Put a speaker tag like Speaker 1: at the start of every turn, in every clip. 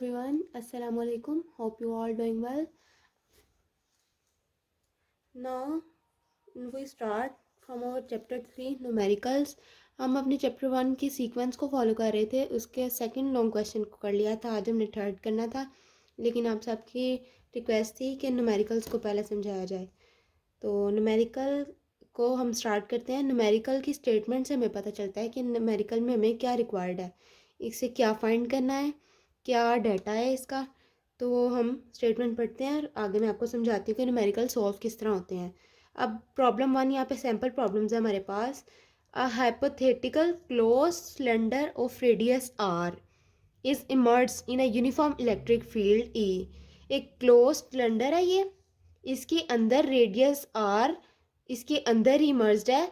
Speaker 1: everyone. Assalamu alaikum. Hope you all doing well. Now we start from our chapter 3 numericals. हम अपने chapter 1 की sequence को follow कर रहे थे. उसके सेकंड लॉन्ग क्वेश्चन को कर लिया था. आज हमने थर्ड करना था, लेकिन आप सबकी रिक्वेस्ट थी कि न्यूमेरिकल्स को पहले समझाया जाए. तो न्यूमेरिकल को हम स्टार्ट करते हैं. न्यूमेरिकल की स्टेटमेंट से हमें पता चलता है कि न्यूमेरिकल में हमें क्या रिक्वायर्ड है, इससे क्या फाइंड करना है, क्या डाटा है इसका. तो हम स्टेटमेंट पढ़ते हैं और आगे मैं आपको समझाती हूँ कि न्यूमेरिकल सॉल्व किस तरह होते हैं. अब प्रॉब्लम 1, यहाँ पे सैम्पल प्रॉब्लम्स है हमारे पास. A hypothetical close cylinder of radius R is emerge in a uniform electric field E. एक क्लोज सिलेंडर है ये, इसके अंदर रेडियस आर इसके अंदर ही इमर्ज्ड है,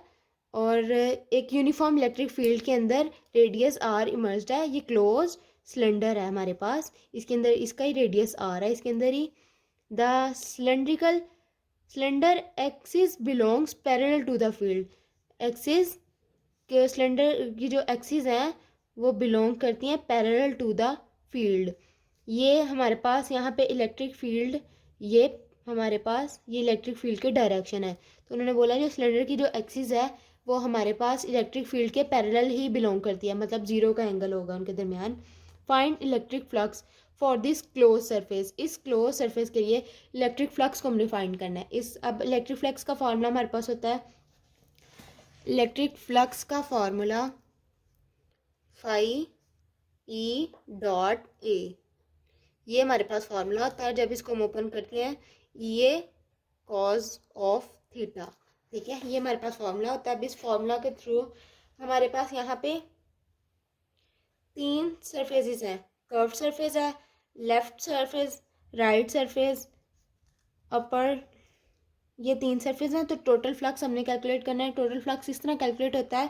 Speaker 1: और एक यूनिफॉर्म इलेक्ट्रिक फील्ड के अंदर रेडियस आर इमर्ज्ड है. ये क्लोज सिलेंडर है हमारे पास, इसके अंदर इसका ही रेडियस आर है, इसके अंदर ही. The cylinder axis belongs parallel to the field. Axis के सिलेंडर की जो एक्सिस हैं वो बिलोंग करती हैं पैरेलल टू द फील्ड. ये हमारे पास यहाँ पे इलेक्ट्रिक फील्ड, ये हमारे पास ये इलेक्ट्रिक फील्ड की डायरेक्शन है. तो उन्होंने बोला जो सिलेंडर की जो एक्सिस है वो हमारे पास इलेक्ट्रिक फील्ड के पैरेलल ही बिलोंग करती है, मतलब जीरो का एंगल होगा उनके दरमियान. Find electric flux for this close surface. इस क्लोज सरफेस के लिए इलेक्ट्रिक फ्लक्स को हमने फाइंड करना है. अब इलेक्ट्रिक फ्लक्स का फार्मूला हमारे पास होता है, इलेक्ट्रिक फ्लक्स का formula phi E dot A. ये हमारे पास फार्मूला होता है. जब इसको हम ओपन करते हैं, ये कॉज ऑफ थीटा, ठीक है, ये हमारे पास फार्मूला होता है. अब इस फार्मूला के थ्रू हमारे पास यहाँ पे 3 सरफेसेस हैं. कर्व सरफेस है, लेफ्ट सरफेस, राइट सरफेस, अपर. ये 3 सरफेस हैं. तो टोटल फ्लक्स हमने कैलकुलेट करना है. टोटल फ्लक्स इस तरह कैलकुलेट होता है,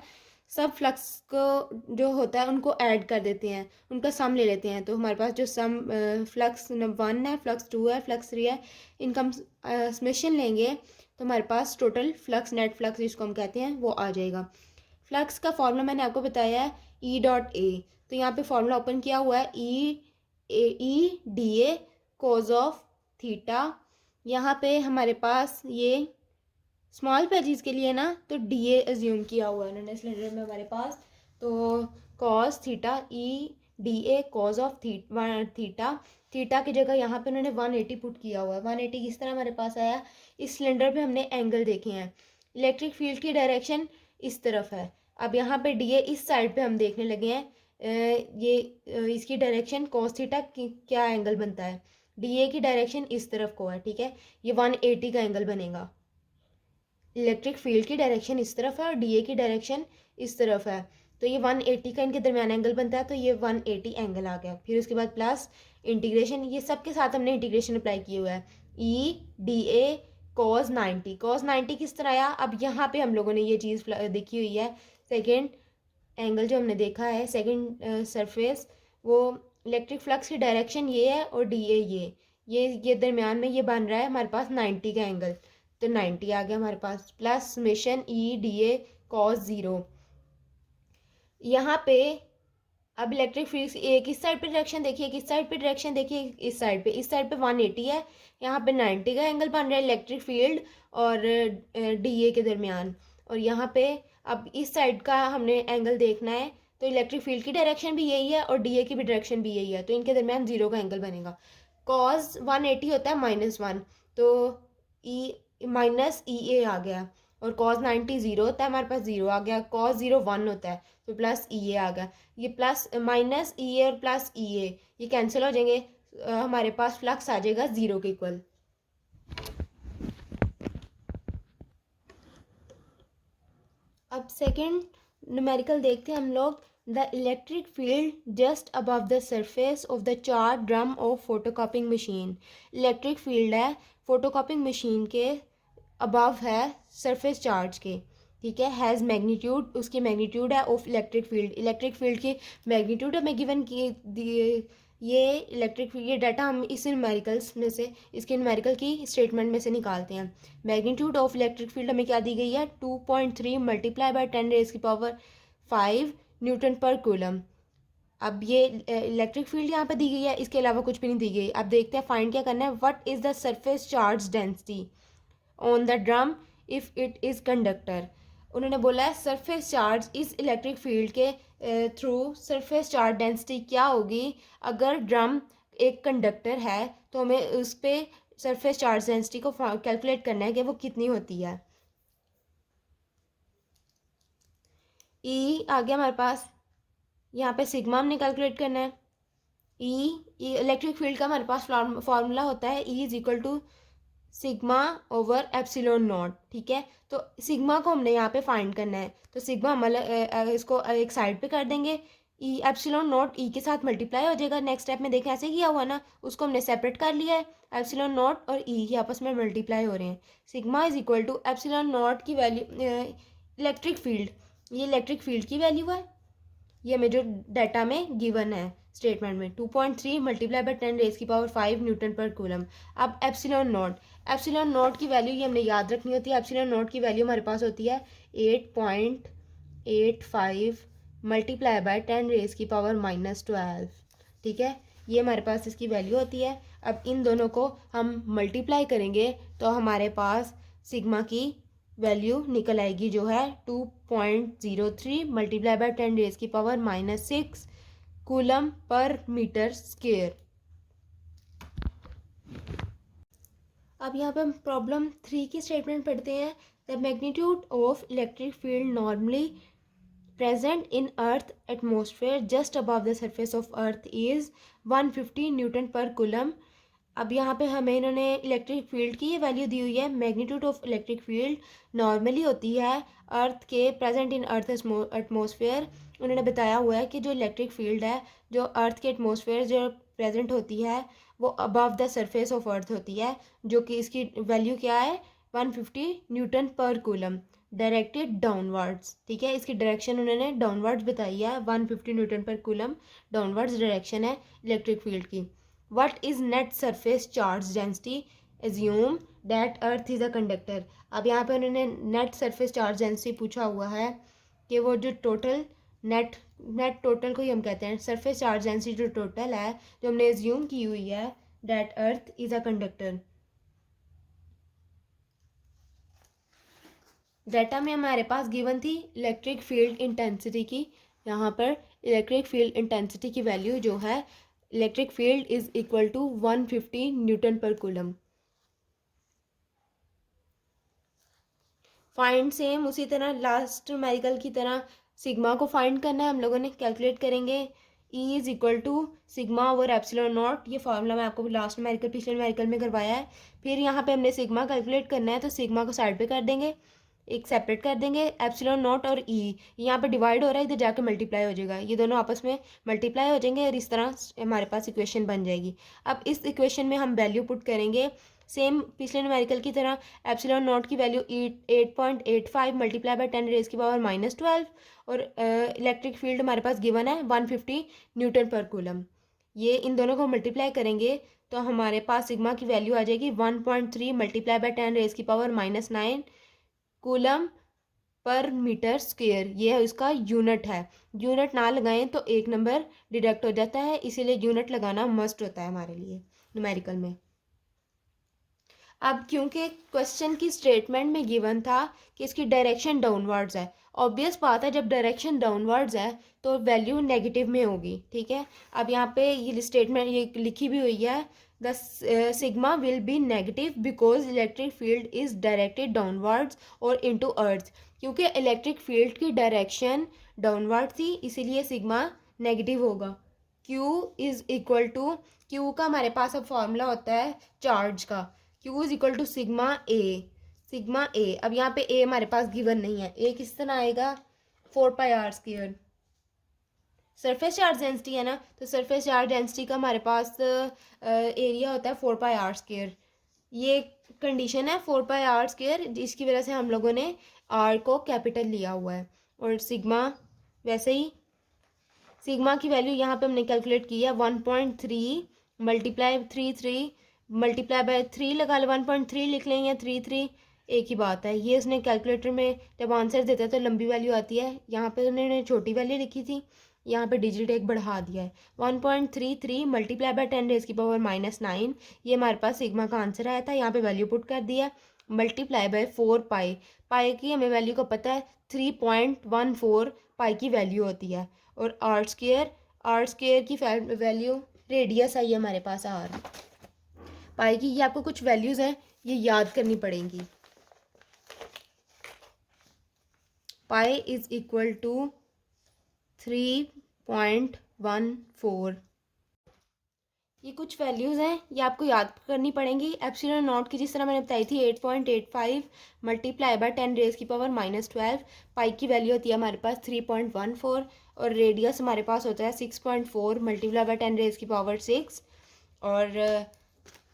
Speaker 1: सब फ्लक्स को जो होता है उनको ऐड कर देते हैं, उनका सम ले लेते हैं. तो हमारे पास जो सम फ्लक्स 1 है, फ्लक्स 2 है, फ्लक्स 3 है, इनका हम समेशन लेंगे तो हमारे पास टोटल फ्लक्स, नेट फ्लक्स जिसको हम कहते हैं, वो आ जाएगा. फ्लक्स का फॉर्मूला मैंने आपको बताया है ई डॉट ए. तो यहाँ पे फॉर्मूला ओपन किया हुआ है, E D A cos of theta. यहाँ पे हमारे पास ये स्मॉल पैचेस के लिए ना, तो डी ए एज्यूम किया हुआ है उन्होंने सिलेंडर में हमारे पास. तो cos theta, E D A cos of theta. Theta की जगह यहाँ पे उन्होंने 180 पुट किया हुआ है. 180 किस तरह हमारे पास आया, इस सिलेंडर पे हमने एंगल देखे हैं. इलेक्ट्रिक फील्ड की डायरेक्शन इस तरफ है. अब यहाँ पे डी ए इस साइड पे हम देखने लगे हैं. ये इसकी डायरेक्शन कॉस थीटा क्या एंगल बनता है, डी ए की डायरेक्शन इस तरफ को है, ठीक है. ये 180 का एंगल बनेगा. इलेक्ट्रिक फील्ड की डायरेक्शन इस तरफ है और डी ए की डायरेक्शन इस तरफ है. तो ये 180 का इनके दरमियान एंगल बनता है. तो ये 180 एंगल आ गया. फिर उसके बाद प्लस इंटीग्रेशन, ये सब के साथ हमने इंटीग्रेशन अप्लाई किए हुआ है. ई डी ए कॉज 90. कॉज 90 किस तरह आया, अब यहाँ पे हम लोगों ने ये चीज़ देखी हुई है. सेकेंड एंगल जो हमने देखा है, सेकेंड सरफेस, वो इलेक्ट्रिक फ्लक्स की डायरेक्शन ये है और डी ए ये दरमियान में ये बन रहा है हमारे पास 90 का एंगल. तो 90 आ गया हमारे पास. Plus summation E D A cos 0. यहाँ पे अब इलेक्ट्रिक फील्ड एक इस साइड पे डायरेक्शन देखिए, किस साइड पे डायरेक्शन देखिए, इस साइड पे 180 है. यहाँ पे 90 का एंगल बन रहा है इलेक्ट्रिक फील्ड और डी ए के दरमियान. और यहाँ पे अब इस साइड का हमने एंगल देखना है. तो इलेक्ट्रिक फील्ड की डायरेक्शन भी यही है और डी ए की भी डायरेक्शन भी यही है. तो इनके दरमियान 0 का एंगल बनेगा. कॉस 180 होता है -1, तो ई माइनस ई ए आ गया. और कॉस 90 0 होता है, हमारे पास 0 आ गया. कॉस 0 1 होता है, तो प्लस ई ए आ गया. ये प्लस माइनस ई ए और प्लस ई ए ये कैंसिल हो जाएंगे. हमारे पास फ्लक्स आ जाएगा 0 के इक्वल. अब सेकेंड न्यूमेरिकल देखते हैं हम लोग. The electric field just above the surface of the charge drum of photocopying machine. Electric field है फोटोकॉपिंग मशीन के अबव है सरफेस चार्ज के, ठीक है. हैज़ मैग्नीट्यूड, उसकी मैग्नीट्यूड है of electric field. Electric field की मैग्नीट्यूड हमें गिवन की ये इलेक्ट्रिक फील्ड, ये डाटा हम इस न्यूमेरिकल्स में से, इसके न्यूमेरिकल की स्टेटमेंट में से निकालते हैं. मैग्नीट्यूड ऑफ इलेक्ट्रिक फील्ड हमें क्या दी गई है, 2.3 × 10⁻⁵ न्यूटन पर कूलम. अब ये इलेक्ट्रिक फील्ड यहाँ पे दी गई है, इसके अलावा कुछ भी नहीं दी गई। अब देखते हैं फाइंड क्या करना है। What is the surface charge density on the drum if it is conductor. उन्होंने बोला है सरफेस चार्ज इस इलेक्ट्रिक फील्ड के थ्रू सरफेस चार्ज डेंसिटी क्या होगी अगर ड्रम एक कंडक्टर है, तो हमें उस पर सरफेस चार्ज डेंसिटी को कैलकुलेट करना है कि वो कितनी होती है। ई आ गया हमारे पास, यहाँ पे सिग्मा हमने कैलकुलेट करना है। ई इलेक्ट्रिक फील्ड का हमारे पास फार्मूला होता है E is equal to sigma over epsilon nought. ठीक है, तो सिग्मा को हमने यहाँ पे फाइंड करना है, तो सिग्मा हम इसको एक साइड पे कर देंगे। ई एप्सिलॉन नॉट ई के साथ मल्टीप्लाई हो जाएगा। नेक्स्ट स्टेप में देखें ऐसे किया हुआ ना, उसको हमने सेपरेट कर लिया है। एप्सिलॉन नॉट और ई आपस में मल्टीप्लाई हो रहे हैं। Sigma is equal to epsilon nought की वैल्यू इलेक्ट्रिक फील्ड, ये इलेक्ट्रिक फील्ड की वैल्यू है, ये हमें जो डाटा में गिवन है स्टेटमेंट में 2.3 मल्टीप्लाई बाय 10⁵ न्यूटन पर कूलम। अब एप्सिलॉन नॉट की वैल्यू ये हमने याद रखनी होती है। एप्सिलॉन नॉट की वैल्यू हमारे पास होती है 8.85 मल्टीप्लाई बाय 10⁻⁻12। ठीक है, ये हमारे पास इसकी वैल्यू होती है। अब इन दोनों को हम मल्टीप्लाई करेंगे तो हमारे पास सिग्मा की वैल्यू निकल आएगी जो है 2.03 मल्टीप्लाई बाय 10⁻⁻6 कूलम पर मीटर स्क्वेयर। अब यहाँ पे हम प्रॉब्लम 3 की स्टेटमेंट पढ़ते हैं। The magnitude of electric field normally present in earth atmosphere just above the surface of earth is 150 newton पर कूलम। अब यहाँ पे हमें इन्होंने इलेक्ट्रिक फील्ड की ये वैल्यू दी हुई है। Magnitude of electric field normally होती है अर्थ के प्रेजेंट इन अर्थ एटमोसफेयर। उन्होंने बताया हुआ है कि जो इलेक्ट्रिक फील्ड है जो अर्थ के एटमोसफेयर जो प्रेजेंट होती है वो above the surface of earth होती है, जो कि इसकी वैल्यू क्या है 150 न्यूटन पर कूलम डायरेक्टेड डाउनवर्ड्स। ठीक है, इसकी डायरेक्शन उन्होंने डाउनवर्ड्स बताई है। 150 न्यूटन पर कूलम डाउनवर्ड्स डायरेक्शन है इलेक्ट्रिक फील्ड की। What is net surface charge density? Assume that Earth is a conductor. अब यहाँ पे उन्होंने नेट सरफेस चार्ज डेंसिटी पूछा हुआ है कि वो जो टोटल नेट टोटल को ही हम कहते हैं सरफेस चार्ज डेंसिटी, जो टोटल है जो हमने एज्यूम की हुई है that earth is a conductor. Data में हमारे पास गिवन थी इलेक्ट्रिक फील्ड इंटेंसिटी की। यहाँ पर इलेक्ट्रिक फील्ड इंटेंसिटी की वैल्यू जो है electric field is equal to 150 newton पर कूलम। फाइंड सेम उसी तरह लास्ट न्यूमेरिकल की तरह सिग्मा को फाइंड करना है। हम लोगों ने कैलकुलेट करेंगे E is equal to sigma over epsilon not. ये फार्मूला मैं आपको लास्ट न्यूमेरिकल पिछले न्यूमेरिकल में करवाया है। फिर यहाँ पे हमने सिग्मा कैलकुलेट करना है, तो सिग्मा को साइड पे कर देंगे, एक सेपरेट कर देंगे। एप्सिलॉन नॉट और ई यहाँ पे डिवाइड हो रहा है, इधर जाके मल्टीप्लाई हो जाएगा, ये दोनों आपस में मल्टीप्लाई हो जाएंगे और इस तरह हमारे पास इक्वेशन बन जाएगी। अब इस इक्वेशन में हम वैल्यू पुट करेंगे सेम पिछले न्यूमेरिकल की तरह। एप्सिलॉन नॉट की वैल्यू 8.85 मल्टीप्लाई बाय 10⁻⁻12 और इलेक्ट्रिक फील्ड हमारे पास गिवन है 150 न्यूटन पर कूलम। ये इन दोनों को मल्टीप्लाई करेंगे तो हमारे पास सिग्मा की वैल्यू आ जाएगी 1.3 मल्टीप्लाई बाय 10⁻⁻9 कूलम पर मीटर स्क्वेयर। ये है इसका यूनिट है। यूनिट ना लगाएं तो एक नंबर डिडक्ट हो जाता है, इसीलिए यूनिट लगाना मस्ट होता है हमारे लिए न्यूमेरिकल में। अब क्योंकि क्वेश्चन की स्टेटमेंट में गिवन था कि इसकी डायरेक्शन डाउनवर्ड्स है, ऑब्वियस बात है जब डायरेक्शन डाउनवर्ड्स है तो वैल्यू नेगेटिव में होगी। ठीक है, अब यहाँ पे ये स्टेटमेंट ये लिखी भी हुई है the sigma will be negative because electric field is directed downwards और इनटू अर्थ। क्योंकि इलेक्ट्रिक फील्ड की डायरेक्शन डाउनवर्ड थी इसीलिए सिग्मा नेगेटिव होगा। Q is equal to, Q का हमारे पास अब फॉर्मूला होता है चार्ज का, Q is equal to sigma A. अब यहाँ पे ए हमारे पास गिवन नहीं है, ए किस तरह आएगा 4πr²। सरफेस चार्ज डेंसिटी है ना, तो सरफेस चार्ज डेंसिटी का हमारे पास एरिया होता है 4πr²। ये कंडीशन है 4πr², जिसकी वजह से हम लोगों ने आर को कैपिटल लिया हुआ है। और सिग्मा वैसे ही सिग्मा की वैल्यू यहाँ पे हमने कैलकुलेट की है 1.3 मल्टीप्लाई 3 मल्टीप्लाई बाय 3 लगा ले, 1.3 लिख लें या 3 एक ही बात है। ये उसने कैलकुलेटर में जब आंसर देता है तो लंबी वैल्यू आती है, यहाँ पे उन्होंने छोटी वैल्यू लिखी थी यहाँ पे डिजिट एक बढ़ा दिया है। 1.33 मल्टीप्लाई बाय 10⁻⁹ ये हमारे पास सिग्मा का आंसर आया था। यहाँ पे वैल्यू पुट कर दिया, मल्टीप्लाई बाय 4 पाई, पाई की हमें वैल्यू को पता है 3.14 पाई की वैल्यू होती है। और आर स्क्वेयर की वैल्यू रेडियस आई है हमारे पास आर। पाई की ये आपको कुछ वैल्यूज़ हैं, ये याद करनी पड़ेंगी। Pi is equal to 3.14। ये कुछ वैल्यूज़ हैं, ये आपको याद करनी पड़ेंगी। एप्सिलॉन नॉट की जिस तरह मैंने बताई थी 8.85 मल्टीप्लाई बाय 10⁻⁻12। पाई की वैल्यू होती है हमारे पास 3.14 और रेडियस हमारे पास होता है 6.4 मल्टीप्लाई बाय 10⁻⁶। और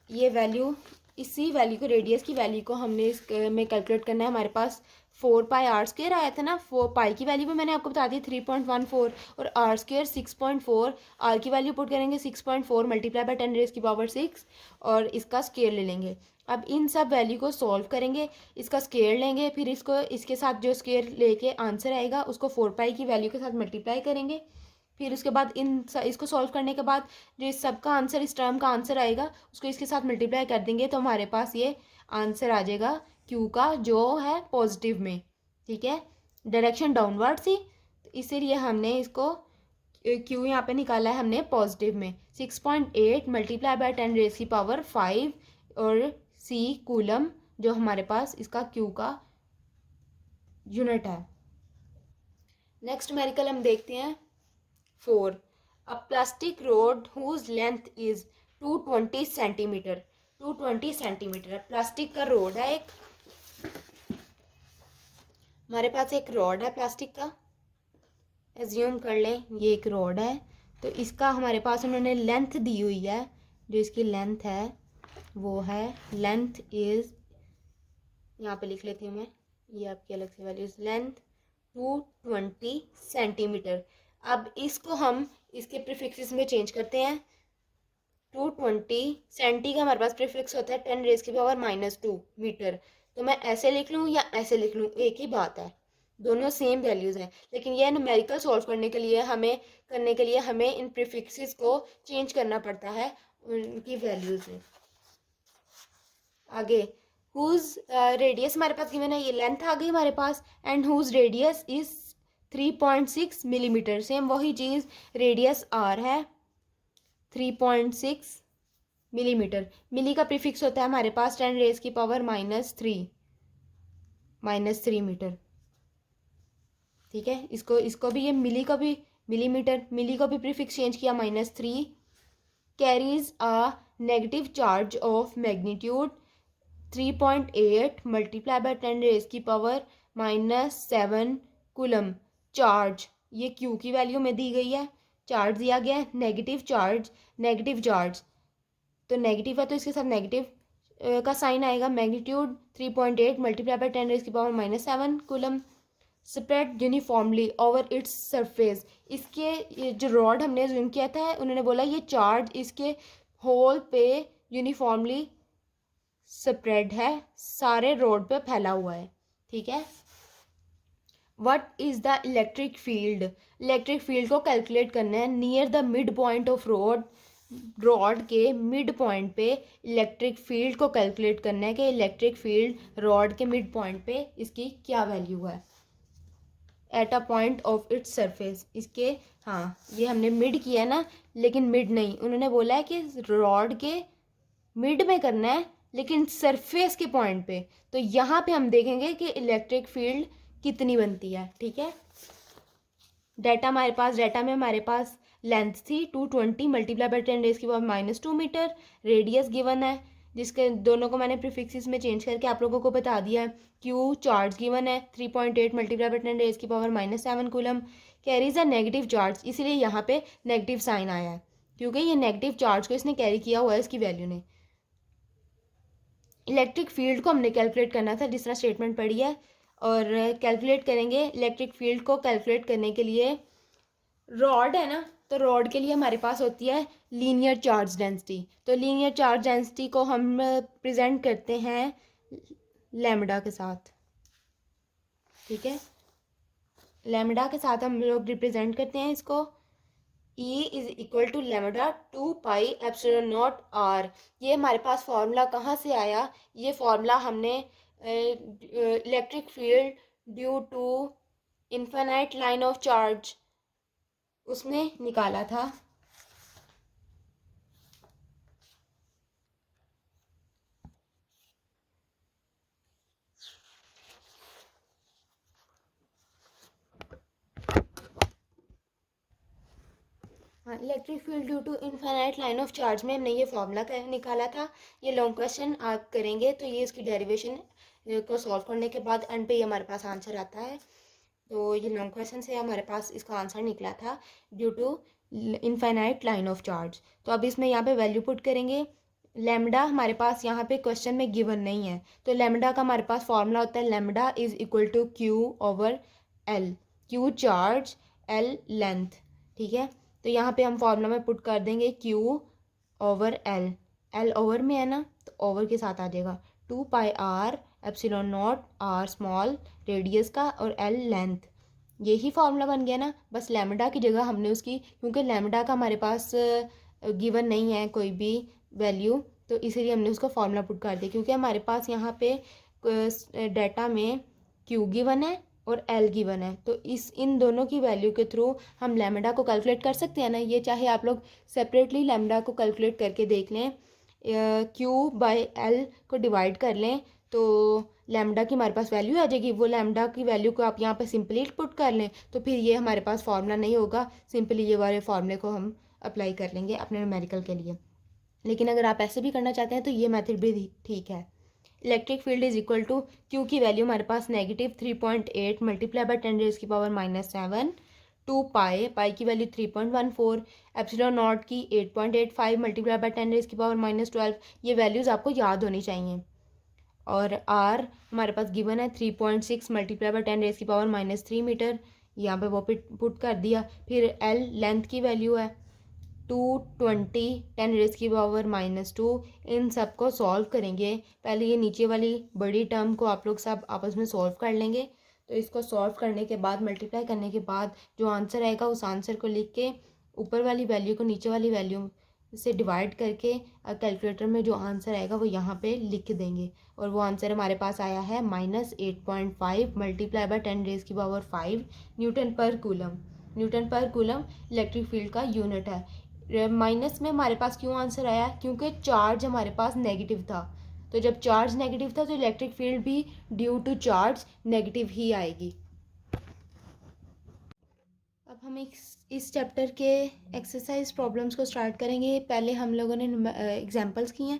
Speaker 1: ये वैल्यू, इसी वैल्यू को, रेडियस की वैल्यू को हमने इस में कैलकुलेट करना है। हमारे पास 4 पाई आर स्क्वेयर आया था ना, 4 पाई की वैल्यू भी मैंने आपको बता दी 3.14 और आर स्क्वेयर 6.4। आर की वैल्यू पुट करेंगे 6.4 मल्टीप्लाई बाय 10⁻⁶ और इसका स्क्वेयर ले लेंगे। अब इन सब वैल्यू को सॉल्व करेंगे, इसका स्क्वेयर लेंगे, फिर इसको इसके साथ जो स्क्वेयर लेके आंसर आएगा उसको 4 पाई की वैल्यू के साथ मल्टीप्लाई करेंगे। फिर उसके बाद इसको सॉल्व करने के बाद जो इस सब का आंसर, इस टर्म का आंसर आएगा उसको इसके साथ मल्टीप्लाई कर देंगे तो हमारे पास ये आंसर आ जाएगा क्यू का, जो है पॉजिटिव में। ठीक है, डायरेक्शन डाउनवर्ड थी तो इसीलिए हमने इसको क्यू यहाँ पे निकाला है हमने पॉजिटिव में। 6.8 मल्टीप्लाई बाय 10⁵ और सी कूलम जो हमारे पास इसका क्यू का यूनिट है। नेक्स्ट न्यूमेरिकल हम देखते हैं 4। A plastic rod whose length is 220 centimetre. 220 centimetre plastic का रोड है एक, हमारे पास एक रॉड है प्लास्टिक का, एज्यूम कर लें ये एक रॉड है। तो इसका हमारे पास उन्होंने लेंथ दी हुई है, जो इसकी लेंथ है वो है, लेंथ इज, यहाँ पे लिख लेती हूँ मैं, ये आपकी अलग से वैल्यूज, लेंथ 220 सेंटीमीटर। अब इसको हम इसके प्रीफिक्सेस में चेंज करते हैं। 220 सेंटी का हमारे पास प्रीफिक्स होता है 10⁻⁻² मीटर। तो मैं ऐसे लिख लूँ या ऐसे लिख लूँ, एक ही बात है, दोनों सेम वैल्यूज़ हैं। लेकिन यह न्यूमेरिकल सॉल्व करने के लिए हमें इन प्रीफिक्सेस को चेंज करना पड़ता है उनकी वैल्यूज़ में। आगे हुज रेडियस हमारे पास गिवन है, ये लेंथ आ गई हमारे पास, and whose radius is 3.6 millimetre. Same वही चीज़, रेडियस आर है 3.6 मिलीमीटर। मिली का प्रीफिक्स होता है हमारे पास 10⁻³ मीटर। ठीक है, इसको भी, ये मिली को भी मिलीमीटर, मिली को भी प्रीफिक्स चेंज किया -3। Carries a negative charge of magnitude 3.8 multiply by 10⁻⁻7 coulomb. Charge ये क्यू की वैल्यू में दी गई है, चार्ज दिया गया है नेगेटिव चार्ज, तो नेगेटिव है तो इसके साथ नेगेटिव का साइन आएगा। Magnitude 3.8 multiply by 10⁻⁻7 coulomb. Spread uniformly over its surface. इसके जो रॉड हमने जूम किया था, उन्होंने बोला ये चार्ज इसके होल पे यूनिफॉर्मली स्प्रेड है, सारे रोड पे फैला हुआ है। ठीक है, what is the electric field. Electric field को कैलकुलेट करना है near the mid point of rod के मिड पॉइंट पे इलेक्ट्रिक फील्ड को कैलकुलेट करना है कि इलेक्ट्रिक फील्ड रॉड के मिड पॉइंट पे इसकी क्या वैल्यू है at a point of its surface. इसके, हाँ ये हमने मिड किया है ना, लेकिन मिड नहीं, उन्होंने बोला है कि रॉड के मिड में करना है लेकिन सरफेस के पॉइंट पे। तो यहाँ पे हम देखेंगे कि इलेक्ट्रिक फील्ड कितनी बनती है। ठीक है, डाटा में हमारे पास लेंथ थी 220 multiply by 10⁻⁻² metre. Radius given है, जिसके दोनों को मैंने प्रीफिक्सेस में चेंज करके आप लोगों को बता दिया है। क्यू चार्ज गिवन है 3.8 multiply by 10⁻⁻7 coulomb. Carries a negative charge, इसीलिए यहाँ पे नेगेटिव साइन आया है क्योंकि ये नेगेटिव चार्ज को इसने कैरी किया हुआ है इसकी वैल्यू ने। इलेक्ट्रिक फील्ड को हमने कैलकुलेट करना था जिस तरह स्टेटमेंट पढ़ी है, और कैलकुलेट करेंगे। इलेक्ट्रिक फील्ड को कैलकुलेट करने के लिए रॉड है ना, तो रॉड के लिए हमारे पास होती है लीनियर चार्ज डेंसिटी। तो लीनियर चार्ज डेंसिटी को हम प्रेजेंट करते हैं लैम्डा के साथ। ठीक है, लैम्डा के साथ हम लोग रिप्रेजेंट करते हैं इसको, E is equal to lambda 2 pi epsilon not R. ये हमारे पास फॉर्मूला कहाँ से आया? ये फॉर्मूला हमने electric field due to infinite line of charge उसमें निकाला था। हाँ, electric field due to infinite line of charge में हमने ये फॉर्मूला निकाला था। ये लॉन्ग क्वेश्चन आप करेंगे तो ये इसकी डेरिवेशन को सॉल्व करने के बाद एंड पे ये हमारे पास आंसर आता है। तो ये लॉन्ग क्वेश्चन से हमारे पास इसका आंसर निकला था due to infinite line of charge. तो अब इसमें यहाँ पे वैल्यू पुट करेंगे। लेमडा हमारे पास यहाँ पे क्वेश्चन में गिवन नहीं है, तो लेमडा का हमारे पास फॉर्मूला होता है lambda is equal to Q over L. Q charge, L length, ठीक है। तो यहाँ पे हम फॉर्मूला में पुट कर देंगे Q over L. L over में है ना, तो ओवर के साथ आ जाएगा 2 पाई r epsilon not, r small radius का और l लेंथ। यही फॉर्मूला बन गया ना। बस लैम्डा की जगह हमने उसकी, क्योंकि लैम्डा का हमारे पास गिवन नहीं है कोई भी वैल्यू, तो इसीलिए हमने उसका फॉर्मूला पुट कर दिया। क्योंकि हमारे पास यहाँ पे डाटा में Q गिवन है और एल गिवन है, तो इन दोनों की वैल्यू के थ्रू हम लैम्डा को कैलकुलेट कर सकते हैं ना। ये चाहे आप लोग सेपरेटली लैम्डा को कैलकुलेट करके देख लें, क्यू बाय एल को डिवाइड कर लें तो लैम्डा की हमारे पास वैल्यू आ जाएगी। वो लैम्डा की वैल्यू को आप यहाँ पर सिंपली पुट कर लें तो फिर ये हमारे पास फार्मूला नहीं होगा, सिंपली ये वाले फार्मूले को हम अप्लाई कर लेंगे अपने न्यूमेरिकल के लिए। लेकिन अगर आप ऐसे भी करना चाहते हैं तो ये मेथड भी ठीक है। Electric field is equal to Q की वैल्यू हमारे पास -3.8 मल्टीप्लाई बाय 10⁻⁻7, 2 पाई, पाई की वैल्यू 3.14, एप्सिलॉन नॉट की 8.85 मल्टीप्लाई बाय 10⁻12। ये वैल्यूज़ आपको याद होनी चाहिए। और आर हमारे पास गिवन है 3.6 मल्टीप्लाई बाय 10⁻³ मीटर, यहाँ पे वो पुट कर दिया। फिर एल लेंथ की वैल्यू है 220 10⁻⁻²। इन सब को सॉल्व करेंगे। पहले ये नीचे वाली बड़ी टर्म को आप लोग सब आपस में सॉल्व कर लेंगे। तो इसको सॉल्व करने के बाद, मल्टीप्लाई करने के बाद जो आंसर आएगा उस आंसर को लिख के ऊपर वाली वैल्यू को नीचे वाली वैल्यू से डिवाइड करके कैलकुलेटर में जो आंसर आएगा वो यहाँ पे लिख देंगे। और वो आंसर हमारे पास आया है -8.5 मल्टीप्लाई बाय 10⁻⁵ न्यूटन पर कूलम। न्यूटन पर कूलम इलेक्ट्रिक फील्ड का यूनिट है। माइनस में हमारे पास क्यों आंसर आया? क्योंकि चार्ज हमारे पास नेगेटिव था। तो जब चार्ज नेगेटिव था तो इलेक्ट्रिक फील्ड भी ड्यू टू चार्ज नेगेटिव ही आएगी। अब हम इस चैप्टर के एक्सरसाइज प्रॉब्लम्स को स्टार्ट करेंगे। पहले हम लोगों ने एग्जांपल्स की हैं,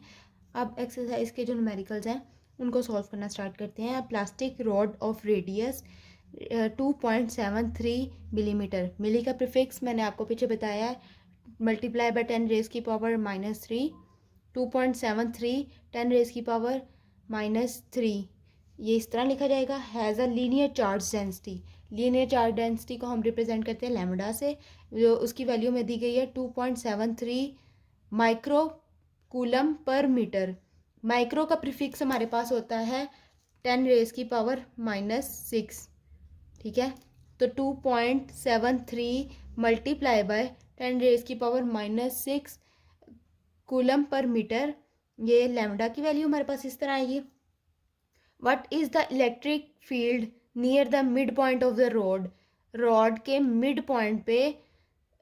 Speaker 1: अब एक्सरसाइज के जो न्यूमेरिकल्स हैं उनको सॉल्व करना स्टार्ट करते हैं। Plastic rod of radius 2.73 millimetre, milli का प्रीफिक्स मैंने आपको पीछे बताया है, मल्टीप्लाई बाय 10⁻³ 2.73 10⁻³ ये इस तरह लिखा जाएगा। Has a linear charge density, linear charge density को हम रिप्रेजेंट करते हैं लैम्डा से, जो उसकी वैल्यू में दी गई है 2.73 माइक्रो कूलम पर मीटर। माइक्रो का प्रीफिक्स हमारे पास होता है 10⁻⁻6, ठीक है। तो 2.73 मल्टीप्लाई बाय 10⁻⁻6 कूलम पर मीटर, ये लैम्डा की वैल्यू हमारे पास इस तरह आएगी। What is the electric field near the mid point of the road, rod के मिड पॉइंट पे,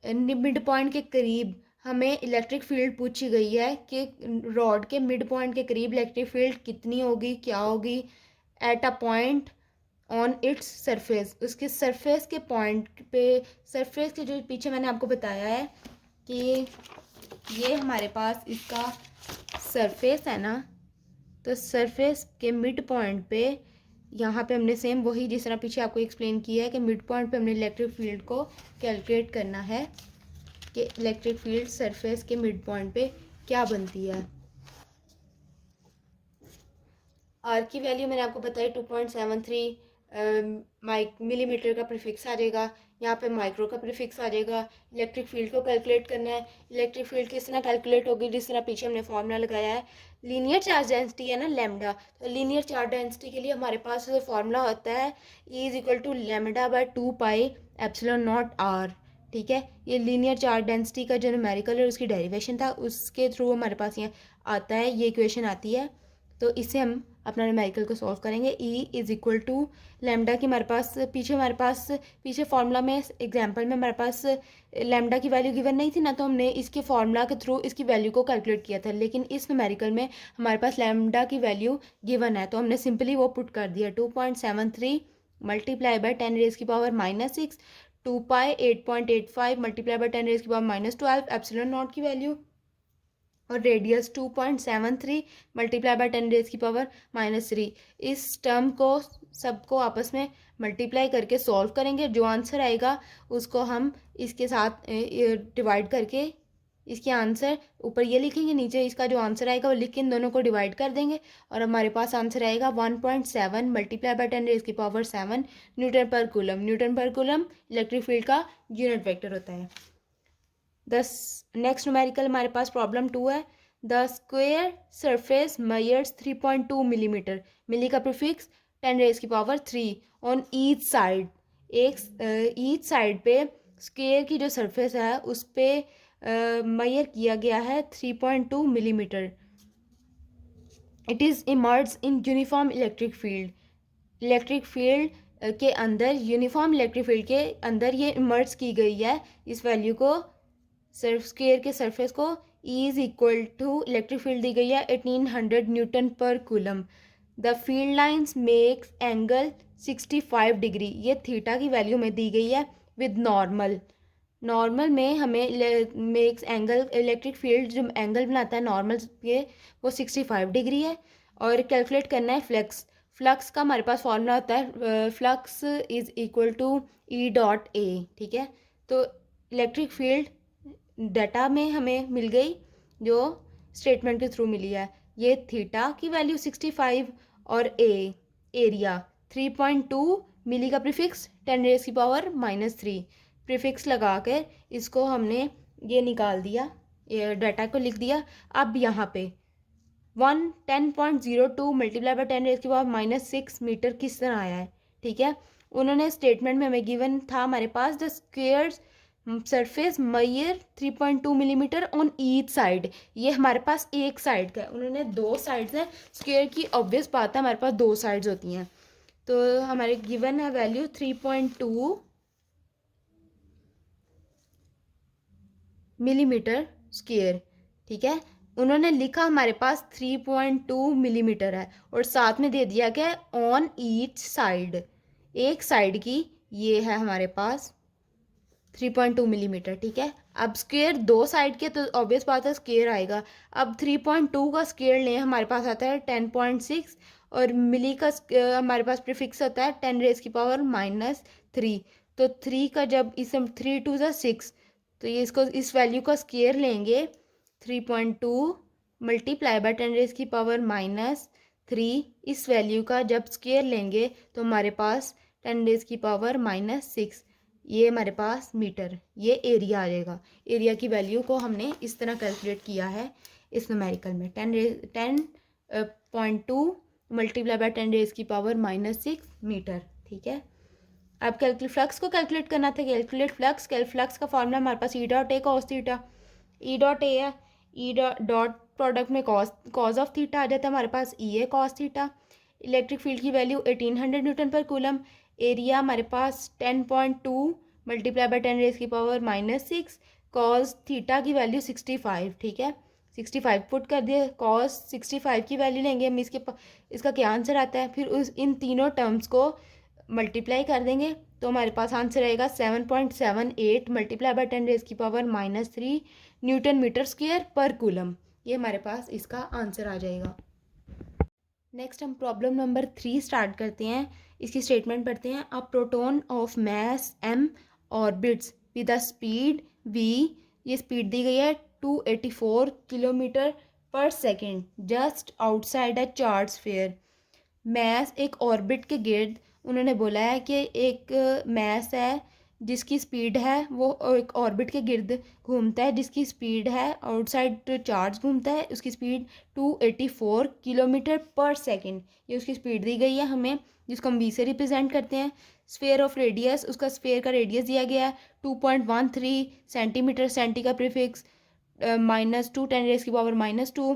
Speaker 1: मिड पॉइंट के करीब हमें इलेक्ट्रिक फील्ड पूछी गई है कि रॉड के मिड पॉइंट के करीब इलेक्ट्रिक फील्ड कितनी होगी, क्या होगी। At a point on its surface, उसके सरफेस के पॉइंट पे, सरफेस के जो पीछे मैंने आपको बताया है कि ये हमारे पास इसका सरफेस है ना, तो सरफेस के मिड पॉइंट पे यहाँ पे हमने सेम वही जिस तरह पीछे आपको एक्सप्लेन किया है कि मिड पॉइंट पे हमने इलेक्ट्रिक फील्ड को कैलकुलेट करना है कि इलेक्ट्रिक फील्ड सरफेस के मिड पॉइंट पे क्या बनती है। आर की वैल्यू मैंने आपको बताई 2.73 मिलीमीटर का प्रीफिक्स आ जाएगा। यहाँ पे माइक्रो का प्रीफिक्स आ जाएगा। इलेक्ट्रिक फील्ड को कैलकुलेट करना है। इलेक्ट्रिक फील्ड किस तरह कैलकुलेट होगी, जिस तरह पीछे हमने फॉर्मूला लगाया है। लीनियर चार्ज डेंसिटी है ना लैम्डा, तो लीनियर चार्ज डेंसिटी के लिए हमारे पास फॉर्मूला होता है E is equal to lambda by 2 pi epsilon not R. ठीक है, ये लीनियर चार्ज डेंसिटी का जो न्यूमेरिकल है उसकी डेरिवेशन था, उसके थ्रू हमारे पास ये आता है, ये इक्वेशन आती है। तो इससे हम अपना न्यूमेरिकल को सॉल्व करेंगे। E is equal to lambda की हमारे पास पीछे फार्मूला में एग्जांपल में हमारे पास लैम्डा की वैल्यू गिवन नहीं थी ना, तो हमने इसके फार्मूला के थ्रू इसकी वैल्यू को कैलकुलेट किया था। लेकिन इस न्यूमेरिकल में हमारे पास लैम्डा की वैल्यू गिवन है, तो हमने सिंपली वो पुट कर दिया 2.73 मल्टीप्लाई बाय 10⁻⁻⁻6 2 पाई 8.85 मल्टीप्लाई बाय 10⁻⁻12 एप्सिलॉन नॉट की वैल्यू, और रेडियस 2.73 मल्टीप्लाई बाय 10⁻⁻3। इस टर्म को सबको आपस में मल्टीप्लाई करके सॉल्व करेंगे। जो आंसर आएगा उसको हम इसके साथ डिवाइड करके इसके आंसर ऊपर ये लिखेंगे, नीचे इसका जो आंसर आएगा वो लिख के इन दोनों को डिवाइड कर देंगे, और हमारे पास आंसर आएगा 1.7 मल्टीप्लाई बाय 10⁻⁷ न्यूटन पर कूलम। न्यूटन पर कूलम इलेक्ट्रिक फील्ड का यूनिट वेक्टर होता है। नेक्स्ट न्यूमेरिकल हमारे पास प्रॉब्लम 2 है। The square surface measures 3.2 millimetre, milli का prefix 10⁻³ on each side. Each side पे स्क्वेयर की जो सरफेस है उस पर मेजर किया गया है 3.2 millimetre. It is emerge in uniform electric field. Electric field के अंदर, यूनिफॉर्म इलेक्ट्रिक फील्ड के अंदर ये इमर्ज की गई है। इस वैल्यू को स्क्वेयर के सरफेस को E is equal to electric field दी गई है 1800 न्यूटन पर coulomb. The field lines makes angle 65 degree, ये थीटा की वैल्यू में दी गई है विद नॉर्मल। नॉर्मल में हमें मेक्स एंगल, इलेक्ट्रिक फील्ड जो एंगल बनाता है नॉर्मल पे वो 65 डिग्री है। और कैलकुलेट करना है फ्लक्स। फ्लक्स का हमारे पास फॉर्मूला होता है flux is equal to E.A। ठीक है, तो इलेक्ट्रिक फील्ड डाटा में हमें मिल गई जो स्टेटमेंट के थ्रू मिली है। ये थीटा की वैल्यू 65 और एरिया 3.2, मिली का प्रीफिक्स 10⁻⁻3। प्रीफिक्स लगा कर इसको हमने ये निकाल दिया, ये डाटा को लिख दिया। अब यहाँ पे 10.02 मल्टीप्लाई बाय 10⁻⁻6 मीटर किस तरह आया है। ठीक है, उन्होंने स्टेटमेंट में हमें गिवन था हमारे पास the square surface measure 3.2 millimetre on each side. ये हमारे पास एक साइड का है, उन्होंने दो साइड्स हैं। स्क्वेयर की ऑब्वियस बात है हमारे पास दो साइड्स होती हैं, तो हमारे गिवन है वैल्यू 3.2 मिलीमीटर स्क्वेयर। ठीक है, उन्होंने लिखा हमारे पास 3.2 मिलीमीटर है, और साथ में दे दिया गया ऑन ईच साइड, एक साइड की ये है हमारे पास 3.2 मिलीमीटर। ठीक है, अब स्क्वेयर दो साइड के, तो ऑब्वियस बात है स्क्वेयर आएगा। अब 3.2 का स्क्वेयर लें, हमारे पास आता है 10.6, और मिली का हमारे पास प्रीफिक्स होता है 10⁻⁻3। तो 3 का जब इस 3 2 6, तो ये इसको इस वैल्यू का स्क्वेयर लेंगे 3.2 मल्टीप्लाई बाय 10⁻⁻3। इस वैल्यू का जब स्क्वेयर लेंगे तो हमारे पास 10⁻⁻6, ये हमारे पास मीटर, ये एरिया आ जाएगा। एरिया की वैल्यू को हमने इस तरह कैलकुलेट किया है इस न्यूमेरिकल में 10.2 मल्टीप्लाई बाय 10⁻⁻6 मीटर। ठीक है, अब फ्लक्स को कैलकुलेट करना था। कैलकुलेट फ्लक्स, फ्लक्स का फॉर्मूला हमारे पास E.A कॉस थीटा। E.A है, डॉट प्रोडक्ट में कॉज ऑफ थीटा आ जाता है हमारे पास E.A cos theta. Electric field की वैल्यू 1800 न्यूटन पर कूलम। एरिया हमारे पास 10.2 मल्टीप्लाई बाय 10⁻⁻6, कॉस थीटा की वैल्यू 65। ठीक है, 65 पुट कर दिए, कॉस 65 की वैल्यू लेंगे हम, इसका क्या आंसर आता है, फिर इन तीनों टर्म्स को मल्टीप्लाई कर देंगे, तो हमारे पास आंसर आएगा 7.78 multiply by 10⁻⁻3 newton metre square पर कूलम। ये हमारे पास इसका आंसर आ जाएगा। नेक्स्ट हम प्रॉब्लम नंबर 3 स्टार्ट करते हैं। इसकी स्टेटमेंट पढ़ते हैं। A proton of mass m orbits with a speed v, ये स्पीड दी गई है 284 किलोमीटर पर second just outside a charge sphere. Mass एक ऑर्बिट के गिर्द, उन्होंने बोला है कि एक मैस है जिसकी स्पीड है वो एक ऑर्बिट के गिर्द घूमता है, जिसकी स्पीड है आउटसाइड चार्ज घूमता है, उसकी स्पीड 284 किलोमीटर पर सेकंड, ये उसकी स्पीड दी गई है हमें, जिसको हम वी से रिप्रेजेंट करते हैं। स्फेयर ऑफ रेडियस, उसका स्फेयर का रेडियस दिया गया है 2.13 सेंटीमीटर, सेंटी का प्रीफिक्स -2 10⁻⁻²,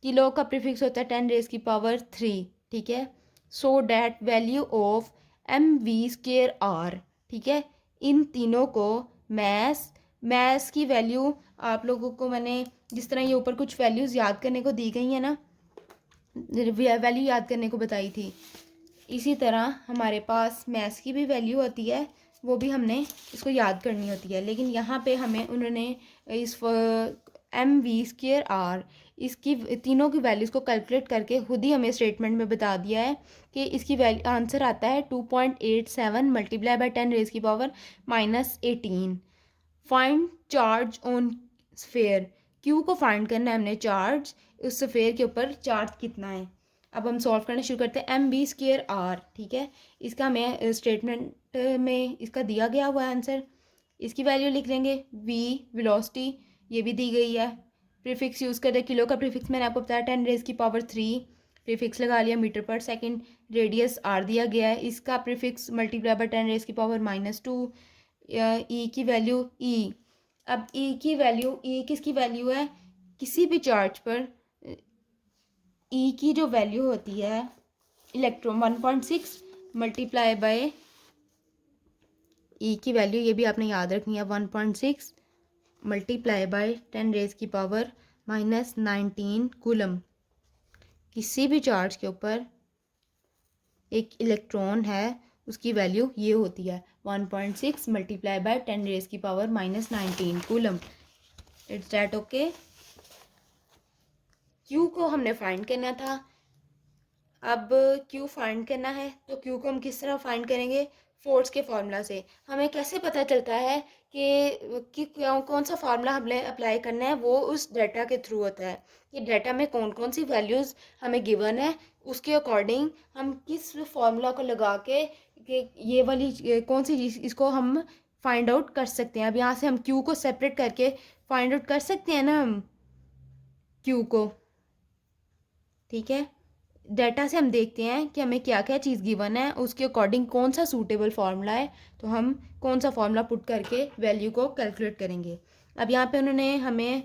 Speaker 1: किलो का प्रीफिक्स होता है 10⁻3, ठीक है। So that value of mv²r, ठीक है। इन तीनों को मैस की वैल्यू आप लोगों को मैंने जिस तरह ये ऊपर कुछ वैल्यूज़ याद करने को दी गई है ना, वैल्यू याद करने को बताई थी, इसी तरह हमारे पास मैथ्स की भी वैल्यू होती है, वो भी हमने इसको याद करनी होती है। लेकिन यहाँ पे हमें उन्होंने इस mv²r इसकी तीनों की वैल्यूज़ को कैलकुलेट करके खुद ही हमें स्टेटमेंट में बता दिया है कि इसकी वैल्यू आंसर आता है 2.87 multiply by 10⁻⁻18। Find charge on sphere, Q को फाइंड करना है हमने, चार्ज उस स्फेयर के ऊपर चार्ज कितना है। अब हम सॉल्व करना शुरू करते हैं। mv²r, ठीक है, इसका हमें स्टेटमेंट में इसका दिया गया हुआ आंसर, इसकी वैल्यू लिख लेंगे। v वेलोसिटी ये भी दी गई है, प्रीफिक्स यूज़ करते हैं, किलो का प्रीफिक्स मैंने आपको बताया 10⁻3, प्रीफिक्स लगा लिया मीटर पर सेकंड, रेडियस r दिया गया है, इसका प्रीफिक्स मल्टीप्लाई बाय 10⁻⁻², ई की वैल्यू ई। अब ई की वैल्यू, ई किसकी वैल्यू है, किसी भी चार्ज पर ई की जो वैल्यू होती है इलेक्ट्रॉन 1.6 मल्टीप्लाई बाय ई की वैल्यू, ये भी आपने याद रखनी है, 1.6 मल्टीप्लाई बाय 10⁻⁻19 कूलम। किसी भी चार्ज के ऊपर एक इलेक्ट्रॉन है उसकी वैल्यू ये होती है 1.6 multiply by 10⁻⁻19 coulomb. It's that okay. Q को हमने फाइंड करना था। अब क्यू फाइंड करना है तो क्यू को हम किस तरह फाइंड करेंगे, फोर्स के फार्मूला से। हमें कैसे पता चलता है कि कौन सा फार्मूला हमने अप्लाई करना है, वो उस डाटा के थ्रू होता है कि डाटा में कौन कौन सी वैल्यूज़ हमें गिवन है, उसके अकॉर्डिंग हम किस फार्मूला को लगा के कि ये वाली कौन सी चीज़, इसको हम फाइंड आउट कर सकते हैं। अब यहाँ से हम क्यू को सेपरेट करके फाइंड आउट कर सकते हैं ना हम क्यू को, ठीक है। डाटा से हम देखते हैं कि हमें क्या क्या चीज़ गिवन है, उसके अकॉर्डिंग कौन सा सूटेबल फार्मूला है, तो हम कौन सा फार्मूला पुट करके वैल्यू को कैलकुलेट करेंगे। अब यहाँ पे उन्होंने हमें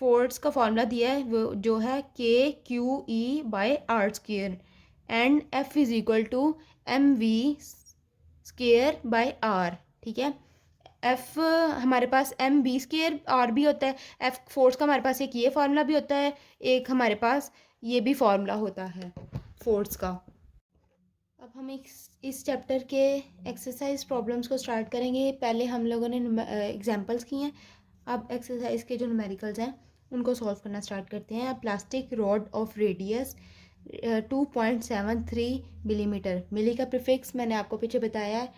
Speaker 1: फोर्स का फार्मूला दिया है, वो जो है KQE/r² and F is equal to mv²/r, ठीक है। एफ हमारे पास mv²r भी होता है, एफ फोर्स का हमारे पास एक ये फार्मूला भी होता है, एक हमारे पास ये भी फार्मूला होता है फोर्स का। अब हम इस चैप्टर के एक्सरसाइज प्रॉब्लम्स को स्टार्ट करेंगे। पहले हम लोगों ने एग्जांपल्स की हैं, अब एक्सरसाइज के जो न्यूमेरिकल्स हैं उनको सॉल्व करना स्टार्ट करते हैं। Plastic rod of radius 2.73 millimetre, milli का प्रीफिक्स मैंने आपको पीछे बताया है,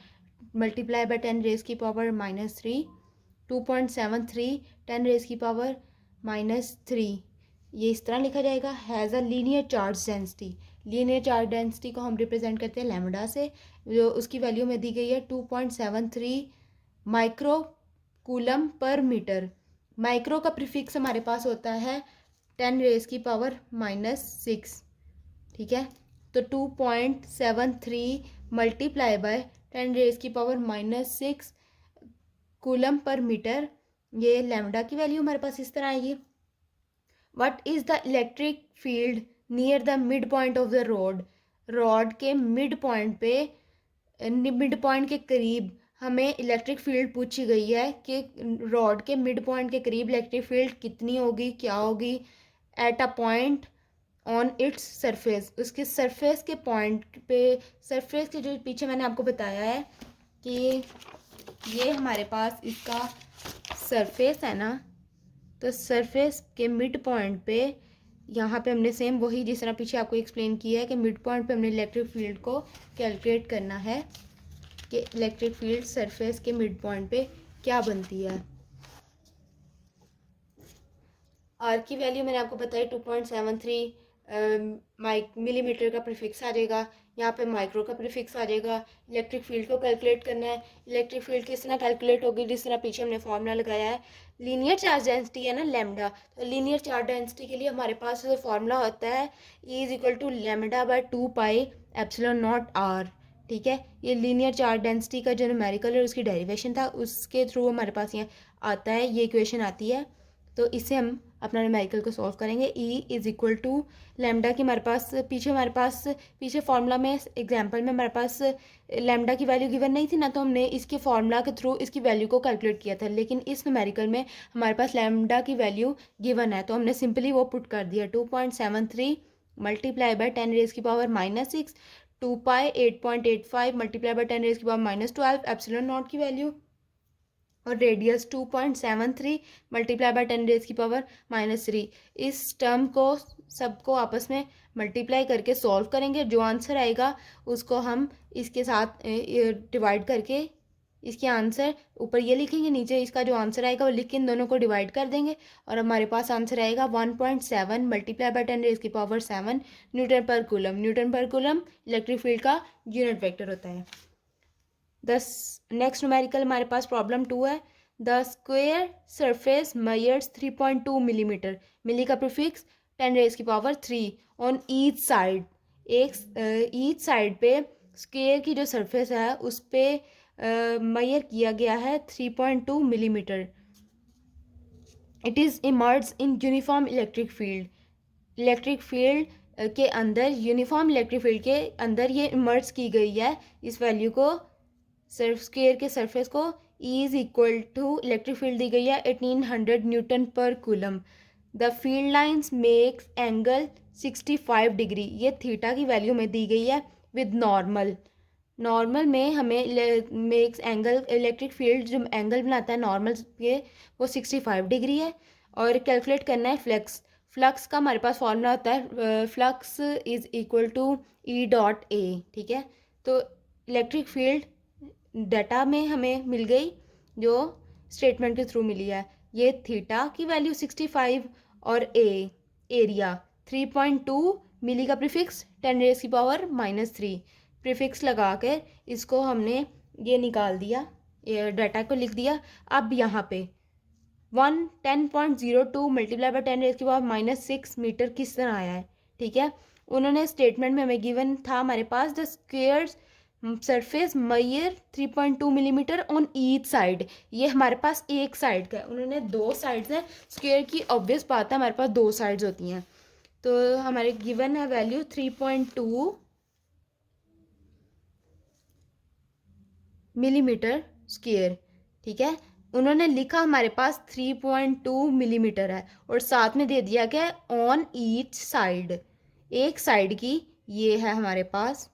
Speaker 1: मल्टीप्लाई बाय 10⁻³ 2.73 10⁻³ ये इस तरह लिखा जाएगा। Has a linear charge density, linear charge density को हम रिप्रेजेंट करते हैं लैम्डा से, जो उसकी वैल्यू में दी गई है 2.73 माइक्रो कूलम पर मीटर। माइक्रो का प्रीफिक्स हमारे पास होता है 10⁻⁻6, ठीक है। तो 2.73 मल्टीप्लाई बाय 10⁻⁻6 कूलम पर मीटर, ये लैम्डा की वैल्यू हमारे पास इस तरह आएगी। What is the electric field near the mid point of the road, rod के मिड पॉइंट पे, मिड पॉइंट के करीब हमें इलेक्ट्रिक फील्ड पूछी गई है कि रॉड के मिड पॉइंट के करीब इलेक्ट्रिक फील्ड कितनी होगी, क्या होगी, at a point on its surface, उसके सरफेस के पॉइंट पे, सरफेस के जो पीछे मैंने आपको बताया है कि ये हमारे पास इसका सरफेस है ना, तो सरफेस के मिड पॉइंट पे यहाँ पे हमने सेम वही जिस तरह पीछे आपको एक्सप्लेन किया है कि मिड पॉइंट पे हमने इलेक्ट्रिक फील्ड को कैलकुलेट करना है कि इलेक्ट्रिक फील्ड सरफेस के मिड पॉइंट पे क्या बनती है। आर की वैल्यू मैंने आपको बताई 2.73 मिलीमीटर का प्रीफिक्स आ जाएगा, यहाँ पे माइक्रो का प्रीफिक्स आ जाएगा। इलेक्ट्रिक फील्ड को कैलकुलेट करना है। इलेक्ट्रिक फील्ड किस तरह कैलकुलेट होगी, जिस तरह पीछे हमने फॉर्मूला लगाया है। लीनियर चार्ज डेंसिटी है ना लैम्डा, तो लीनियर चार्ज डेंसिटी के लिए हमारे पास जो फॉर्मूला होता है E is equal to lambda by 2 pi epsilon not R. ठीक है, ये लीनियर चार्ज डेंसिटी का जो न्यूमेरिकल है उसकी डेरिवेशन था, उसके थ्रू हमारे पास ये आता है, ये इक्वेशन आती है। तो इससे हम अपना न्यूमेरिकल को सॉल्व करेंगे। E is equal to lambda की हमारे पास पीछे फार्मूला में एग्जांपल में हमारे पास लैम्डा की वैल्यू गिवन नहीं थी ना, तो हमने इसके फार्मूला के थ्रू इसकी वैल्यू को कैलकुलेट किया था। लेकिन इस न्यूमेरिकल में हमारे पास लैम्डा की वैल्यू गिवन है, तो हमने सिंपली वो पुट कर दिया 2.73 मल्टीप्लाई बाय 10⁻⁻⁻⁶ 2 पाई 8.85 मल्टीप्लाई बाय 10⁻⁻12 एप्सिलॉन नॉट की वैल्यू, और रेडियस 2.73 मल्टीप्लाई बाय 10⁻⁻3। इस टर्म को सबको आपस में मल्टीप्लाई करके सॉल्व करेंगे। जो आंसर आएगा उसको हम इसके साथ डिवाइड करके इसके आंसर ऊपर ये लिखेंगे, नीचे इसका जो आंसर आएगा वो लिख के इन दोनों को डिवाइड कर देंगे, और हमारे पास आंसर आएगा 1.7 मल्टीप्लाई बाय 10⁻⁷ न्यूटन पर कूलम। न्यूटन पर कूलम इलेक्ट्रिक फील्ड का यूनिट वेक्टर होता है। नेक्स्ट न्यूमेरिकल हमारे पास प्रॉब्लम 2 है। The square surface measures 3.2 millimetre, milli का prefix 10⁻³ on each side. Each side पे स्क्वेयर की जो सरफेस है उस पर मेजर किया गया है 3.2 millimetre. It is emerge in uniform electric field. Electric field के अंदर, यूनिफॉर्म इलेक्ट्रिक फील्ड के अंदर ये इमर्ज की गई है। इस वैल्यू को स्क्वेयर के सरफेस को E is equal to electric field दी गई है 1800 न्यूटन पर coulomb. The field lines makes angle 65 degree, ये थीटा की वैल्यू में दी गई है विद नॉर्मल। नॉर्मल में हमें मेक्स एंगल, इलेक्ट्रिक फील्ड जो एंगल बनाता है नॉर्मल के वो 65 डिग्री है। और कैलकुलेट करना है फ्लक्स। फ्लक्स का हमारे पास फॉर्मूला होता है flux is equal to E.A। ठीक है, तो इलेक्ट्रिक फील्ड डाटा में हमें मिल गई जो स्टेटमेंट के थ्रू मिली है। ये थीटा की वैल्यू 65 और एरिया 3.2 मिली का प्रीफिक्स 10⁻⁻³ प्रीफिक्स लगा कर इसको हमने ये निकाल दिया, ये डाटा को लिख दिया। अब यहाँ पे 10.02 मल्टीप्लाई बाय 10⁻⁻6 मीटर किस तरह आया है। ठीक है, उन्होंने स्टेटमेंट में हमें गिवन था हमारे पास the squares surface measure 3.2 millimetre on each side. ये हमारे पास एक साइड का है, उन्होंने दो साइड्स हैं। स्क्वेयर की ऑब्वियस बात है हमारे पास दो साइड्स होती हैं, तो हमारे गिवन है वैल्यू 3.2 मिलीमीटर स्क्वेयर। ठीक है, उन्होंने लिखा हमारे पास 3.2 मिलीमीटर है, और साथ में दे दिया क्या है ऑन ईच साइड, एक साइड की ये है हमारे पास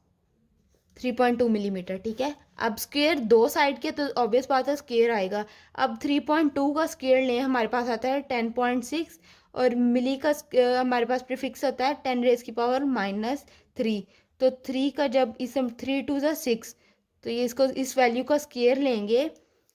Speaker 1: 3.2 मिलीमीटर। ठीक है, अब स्क्वेयर दो साइड के तो ऑब्वियस बात है स्क्वेयर आएगा। अब 3.2 का स्क्वेयर लें, हमारे पास आता है 10.6, और मिली का हमारे पास प्रीफिक्स होता है 10⁻⁻3। तो 3 का जब इसे 3 2 6, तो ये इसको इस वैल्यू का स्क्वेयर लेंगे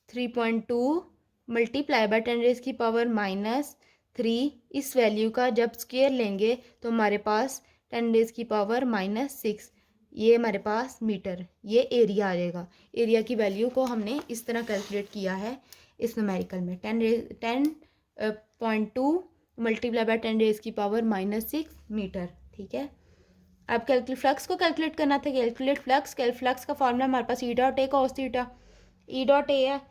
Speaker 1: 3.2 मल्टीप्लाई बाय 10⁻⁻3। इस वैल्यू का जब स्क्वेयर लेंगे तो हमारे पास 10⁻⁻6, ये हमारे पास मीटर, ये एरिया आ जाएगा। एरिया की वैल्यू को हमने इस तरह कैलकुलेट किया है इस न्यूमेरिकल में 10.2 मल्टीप्लाई बाय 10⁻⁻6 मीटर। ठीक है, अब फ्लक्स को कैलकुलेट करना था। कैलकुलेट फ्लक्स, का फॉर्मूला हमारे पास E.A cos थीटा। E.A है,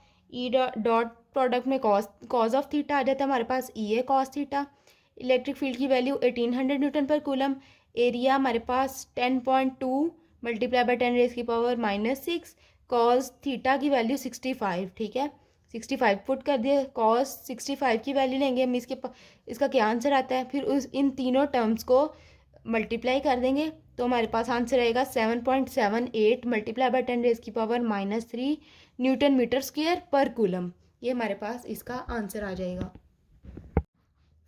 Speaker 1: डॉट प्रोडक्ट में कॉज ऑफ थीटा आ जाता है हमारे पास E.A cos theta. Electric field की वैल्यू 1800 न्यूटन पर कूलम। एरिया हमारे पास 10.2 मल्टीप्लाई बाय 10⁻⁻6 कॉस थीटा की वैल्यू 65। ठीक है, 65 पुट कर दिए, कॉस 65 की वैल्यू लेंगे हम, इसका क्या आंसर आता है, फिर इन तीनों टर्म्स को मल्टीप्लाई कर देंगे तो हमारे पास आंसर आएगा 7.78 multiply by 10⁻⁻3 newton metre square पर कूलम। ये हमारे पास इसका आंसर आ जाएगा।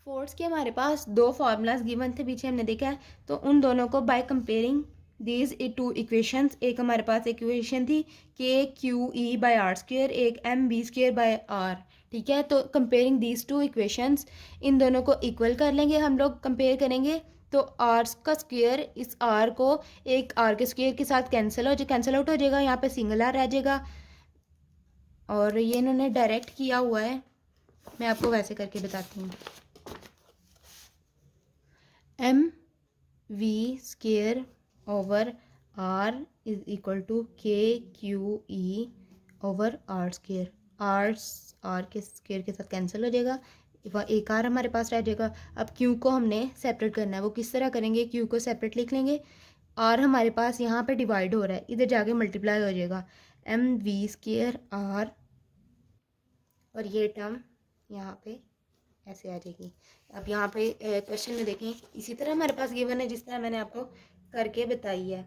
Speaker 1: फोर्स के हमारे पास दो फार्मूलाज गिवन थे, पीछे हमने देखा है, तो उन दोनों को by comparing these two equations, एक हमारे पास इक्वेशन थी KQE/r², एक MV²/r। ठीक है, तो कंपेयरिंग दीज टू इक्वेशंस, इन दोनों को इक्वल कर लेंगे हम लोग, कंपेयर करेंगे तो आर का स्क्वायर इस आर को एक आर के स्क्वायर के साथ कैंसिल आउट हो जाएगा, यहाँ पे सिंगल आर रह जाएगा। और ये इन्होंने डायरेक्ट किया हुआ है, मैं आपको वैसे करके बताती हूँ। M V square over R is equal to K Q E over R square. R के स्क्वायर के साथ कैंसिल हो जाएगा, वह एक आर हमारे पास रह जाएगा। अब क्यू को हमने सेपरेट करना है, वो किस तरह करेंगे, क्यू को सेपरेट लिख लेंगे। आर हमारे पास यहाँ पे डिवाइड हो रहा है, इधर जाके मल्टीप्लाई हो जाएगा, एम वी स्क्वायर आर, और ये टर्म यहाँ पे ऐसे आ जाएगी। अब यहाँ पे क्वेश्चन में देखें, इसी तरह हमारे पास गिवन है जिस तरह मैंने आपको करके बताई है।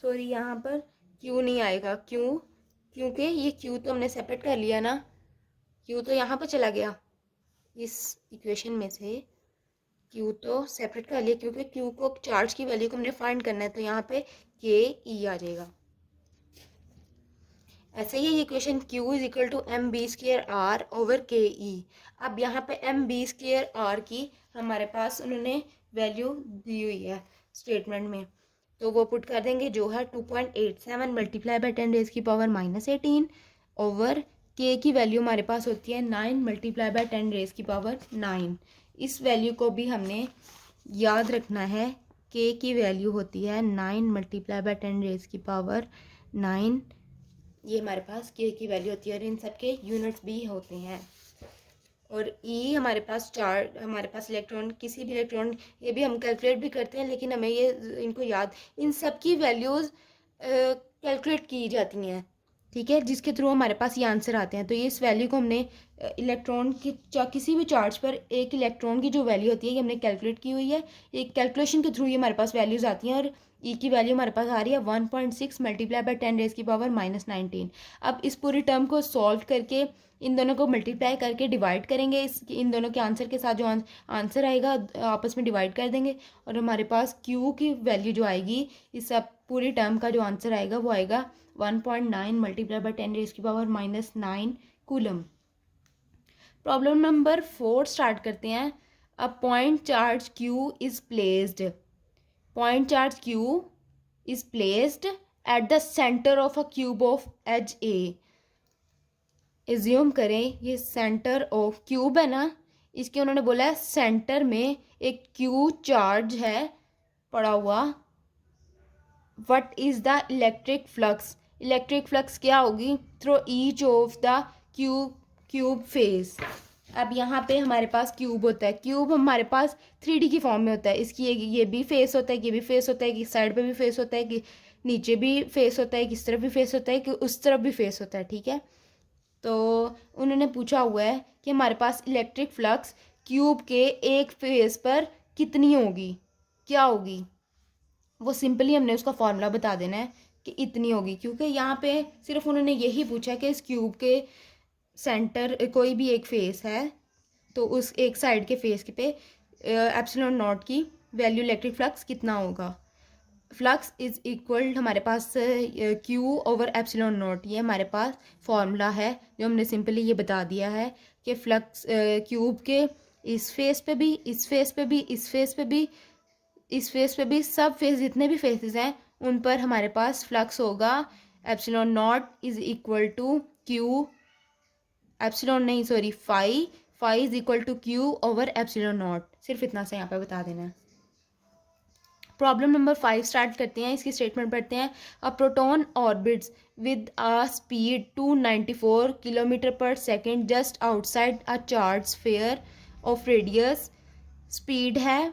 Speaker 1: सॉरी, यहाँ पर क्यू नहीं आएगा, क्यों, क्योंकि ये क्यू तो हमने सेपरेट कर लिया ना, क्यू तो यहाँ पर चला गया, इस इक्वेशन में से क्यू तो सेपरेट कर लिया, क्योंकि क्यू को चार्ज की वैल्यू को हमने फाइंड करना है, तो यहाँ पे के ई आ जाएगा। ऐसे ही ये equation Q is equal to M B square R over K E. अब यहाँ पे एम बी स्क्र आर की हमारे पास उन्होंने वैल्यू दी हुई है स्टेटमेंट में, तो वो पुट कर देंगे, जो है 2.87 मल्टीप्लाई बाई 10 रेज की पावर -18 ओवर के की वैल्यू हमारे पास होती है 9 मल्टीप्लाई बाई 10 रेज की पावर 9। इस वैल्यू को भी हमने याद रखना है, के की वैल्यू होती है 9 मल्टीप्लाई बाई 10 रेज की पावर 9, ये हमारे पास के की वैल्यू होती है, और इन सब के यूनिट्स भी होते हैं। और ई हमारे पास चार्ज, हमारे पास इलेक्ट्रॉन, किसी भी इलेक्ट्रॉन, ये भी हम कैलकुलेट भी करते हैं, लेकिन हमें ये इनको याद, इन सब की वैल्यूज़ कैलकुलेट की जाती हैं, ठीक है, जिसके थ्रू हमारे पास ये आंसर आते हैं। तो ये इस वैल्यू को हमने इलेक्ट्रॉन की किसी भी चार्ज पर एक इलेक्ट्रॉन की जो वैल्यू होती है, ये हमने कैलकुलेट की हुई है, एक कैलकुलेशन के थ्रू ये हमारे पास वैल्यूज़ आती हैं। और ई की वैल्यू हमारे पास आ रही है 1.6 मल्टीप्लाई बाई 10 रेज की पावर -19। अब इस पूरी टर्म को सॉल्व करके इन दोनों को मल्टीप्लाई करके डिवाइड करेंगे, इस इन दोनों के आंसर के साथ जो आंसर आएगा आपस में डिवाइड कर देंगे, और हमारे पास क्यू की वैल्यू जो आएगी इस सब पूरी टर्म का जो आंसर आएगा वो आएगा 1.9 मल्टीप्लाई बाई 10 रेज की power -9 coulomb. Problem number 4 start करते हैं। A point charge Q is placed, point charge Q is placed at the centre of a cube of edge A. Assume करें ये सेंटर ऑफ क्यूब है ना, इसके उन्होंने बोला है सेंटर में एक क्यू चार्ज है पड़ा हुआ। What is the electric flux, electric flux क्या होगी through each of the cube face. अब यहाँ पे हमारे पास क्यूब होता है, क्यूब हमारे पास 3D की फॉर्म में होता है, इसकी ये भी फेस होता है, ये भी फेस होता है, कि साइड पे भी फेस होता है, कि नीचे भी फेस होता है, किस तरफ भी फेस होता है, कि उस तरफ भी फेस होता है, ठीक है। तो उन्होंने पूछा हुआ है कि हमारे पास इलेक्ट्रिक फ्लक्स क्यूब के एक फेस पर कितनी होगी, क्या होगी। वो सिंपली हमने उसका फॉर्मूला बता देना है कि इतनी होगी, क्योंकि यहाँ पे सिर्फ उन्होंने यही पूछा कि इस क्यूब के सेंटर कोई भी एक फेस है, तो उस एक साइड के फेस के पे एप्सिलॉन नॉट की वैल्यू इलेक्ट्रिक फ्लक्स कितना होगा। फ्लक्स इज इक्वल हमारे पास क्यू ओवर एप्सिलॉन नॉट, ये हमारे पास फॉर्मूला है जो हमने सिंपली ये बता दिया है कि फ्लक्स क्यूब के इस फेस पे भी, इस फेस पे भी, इस फेस पे भी, इस फेस पे भी, सब फेस जितने भी फेसेस हैं उन पर हमारे पास फ्लक्स होगा epsilon naught is equal to Q, epsilon नहीं sorry phi is equal to Q over epsilon naught. सिर्फ इतना से यहाँ पे बता देना है। प्रॉब्लम नंबर 5 स्टार्ट करते हैं, इसकी स्टेटमेंट पढ़ते हैं। A proton orbits with a speed 294 kilometre पर second just outside a charge sphere of radius. Speed है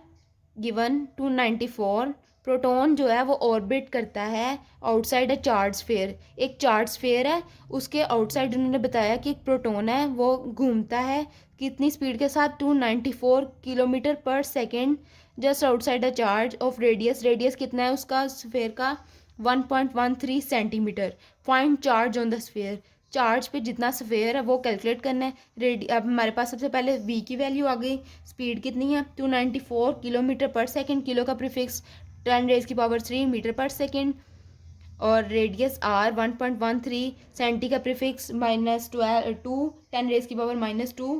Speaker 1: गिवन 294, प्रोटॉन जो है वो ऑर्बिट करता है आउटसाइड अ चार्ज स्फीयर, एक चार्ज स्फीयर है उसके आउटसाइड उन्होंने बताया कि एक प्रोटॉन है वो घूमता है कितनी स्पीड के साथ, 294 किलोमीटर पर second just outside a charge of radius, radius कितना है उसका स्फीयर का 1.13 centimetre. Find charge on the sphere, charge पे जितना स्फीयर है वो कैलकुलेट करना है। अब हमारे पास सबसे पहले v की वैल्यू आ गई, स्पीड कितनी है 294 किलोमीटर पर सेकेंड, किलो का प्रीफिक्स 10 रेज की पावर 3 मीटर पर सेकेंड, और रेडियस r 1.13, सेंटी का प्रीफिक्स -2 10 रेज की पावर -2,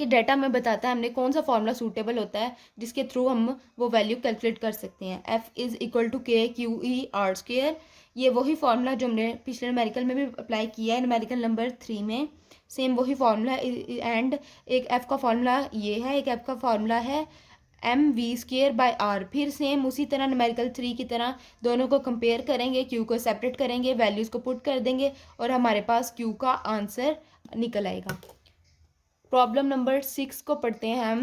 Speaker 1: कि डाटा में बताता है हमने कौन सा फॉर्मूला सूटेबल होता है जिसके थ्रू हम वो वैल्यू कैलकुलेट कर सकते हैं। F is equal to K Q E R square, ये वही फॉर्मूला जो हमने पिछले न्यूमेरिकल में भी अप्लाई किया है, न्यूमेरिकल नंबर 3 में सेम वही फार्मूला। एंड एक एफ का फार्मूला ये है, एक एफ का फार्मूला है M V square by R. फिर सेम उसी तरह न्यूमेरिकल 3 की तरह दोनों को कंपेयर करेंगे, क्यू को सेपरेट करेंगे, वैल्यूज़ को पुट कर देंगे और हमारे पास क्यू का आंसर निकल आएगा। प्रॉब्लम नंबर 6 को पढ़ते हैं हम।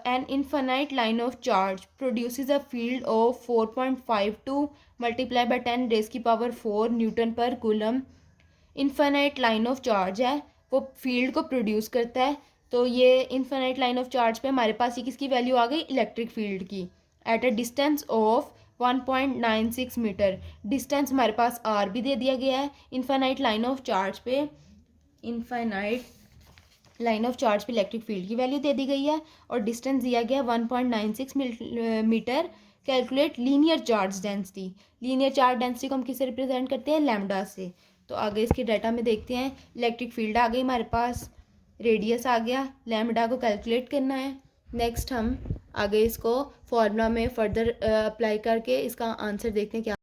Speaker 1: An infinite line of charge produces a field of 4.52 multiply by 10 raise की पावर 4 न्यूटन पर coulomb. Infinite line of charge है, वो फील्ड को प्रोड्यूस करता है। तो ये इनफाइनाइट लाइन ऑफ चार्ज पे हमारे पास ये किसकी वैल्यू आ गई, इलेक्ट्रिक फील्ड की, at a distance of 1.96 metre. Distance हमारे पास आर भी दे दिया गया है इनफाइनाइट लाइन ऑफ चार्ज पे। इनफाइनाइट लाइन ऑफ चार्ज पे इलेक्ट्रिक फील्ड की वैल्यू दे दी गई है और डिस्टेंस दिया गया 1.96 metre. Calculate linear charge density. Linear charge density को हम किससे रिप्रेजेंट करते हैं, लैम्डा से। तो आगे इसके डाटा में देखते हैं। इलेक्ट्रिक फील्ड आ गई हमारे पास, रेडियस आ गया, लैम्डा को कैलकुलेट करना है। नेक्स्ट हम आगे इसको फॉर्मूला में फर्दर अप्लाई करके इसका आंसर देखते हैं क्या।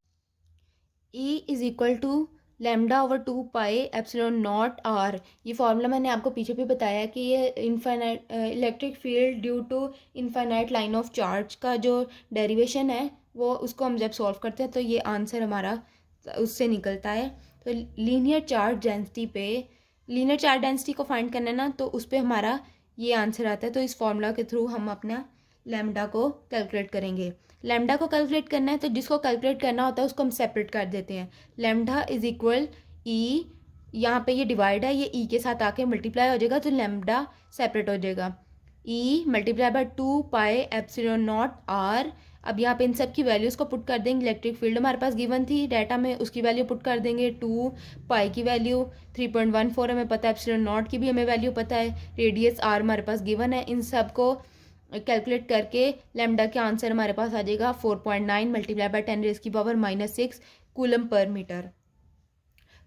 Speaker 1: E is equal to lambda over 2 pi epsilon not R. ये फार्मूला मैंने आपको पीछे भी बताया कि ये infinite electric field due to infinite line of charge का जो डेरिवेशन है वो उसको हम जब सॉल्व करते हैं तो ये आंसर हमारा उससे निकलता है। तो लीनियर चार्ज डेंसिटी पे, लीनियर चार्ज डेंसिटी को फाइंड करना है ना, तो उस पर हमारा ये आंसर आता है। तो इस फार्मूला के थ्रू हम अपना लैम्डा को कैलकुलेट करेंगे। लैम्डा को कैलकुलेट करना है तो जिसको कैलकुलेट करना होता है उसको हम सेपरेट कर देते हैं। लैम्डा इज इक्वल ई, यहाँ पे ये डिवाइड है, ये ई के साथ आके मल्टीप्लाई हो जाएगा तो लैम्डा सेपरेट हो जाएगा। E multiply by 2 pi epsilon not R. अब यहाँ पे इन सब की वैल्यूज़ को पुट कर देंगे। इलेक्ट्रिक फील्ड हमारे पास गिवन थी डाटा में, उसकी वैल्यू पुट कर देंगे। 2 पाई की वैल्यू 3.14 हमें पता है, एप्सिलॉन नॉट की भी हमें वैल्यू पता है, रेडियस आर हमारे पास गिवन है। इन सब को कैलकुलेट करके लैम्डा के आंसर हमारे पास आ जाएगा 4.9 मल्टीप्लाई बाय 10 रेज़ की पावर -6 कूलम पर मीटर।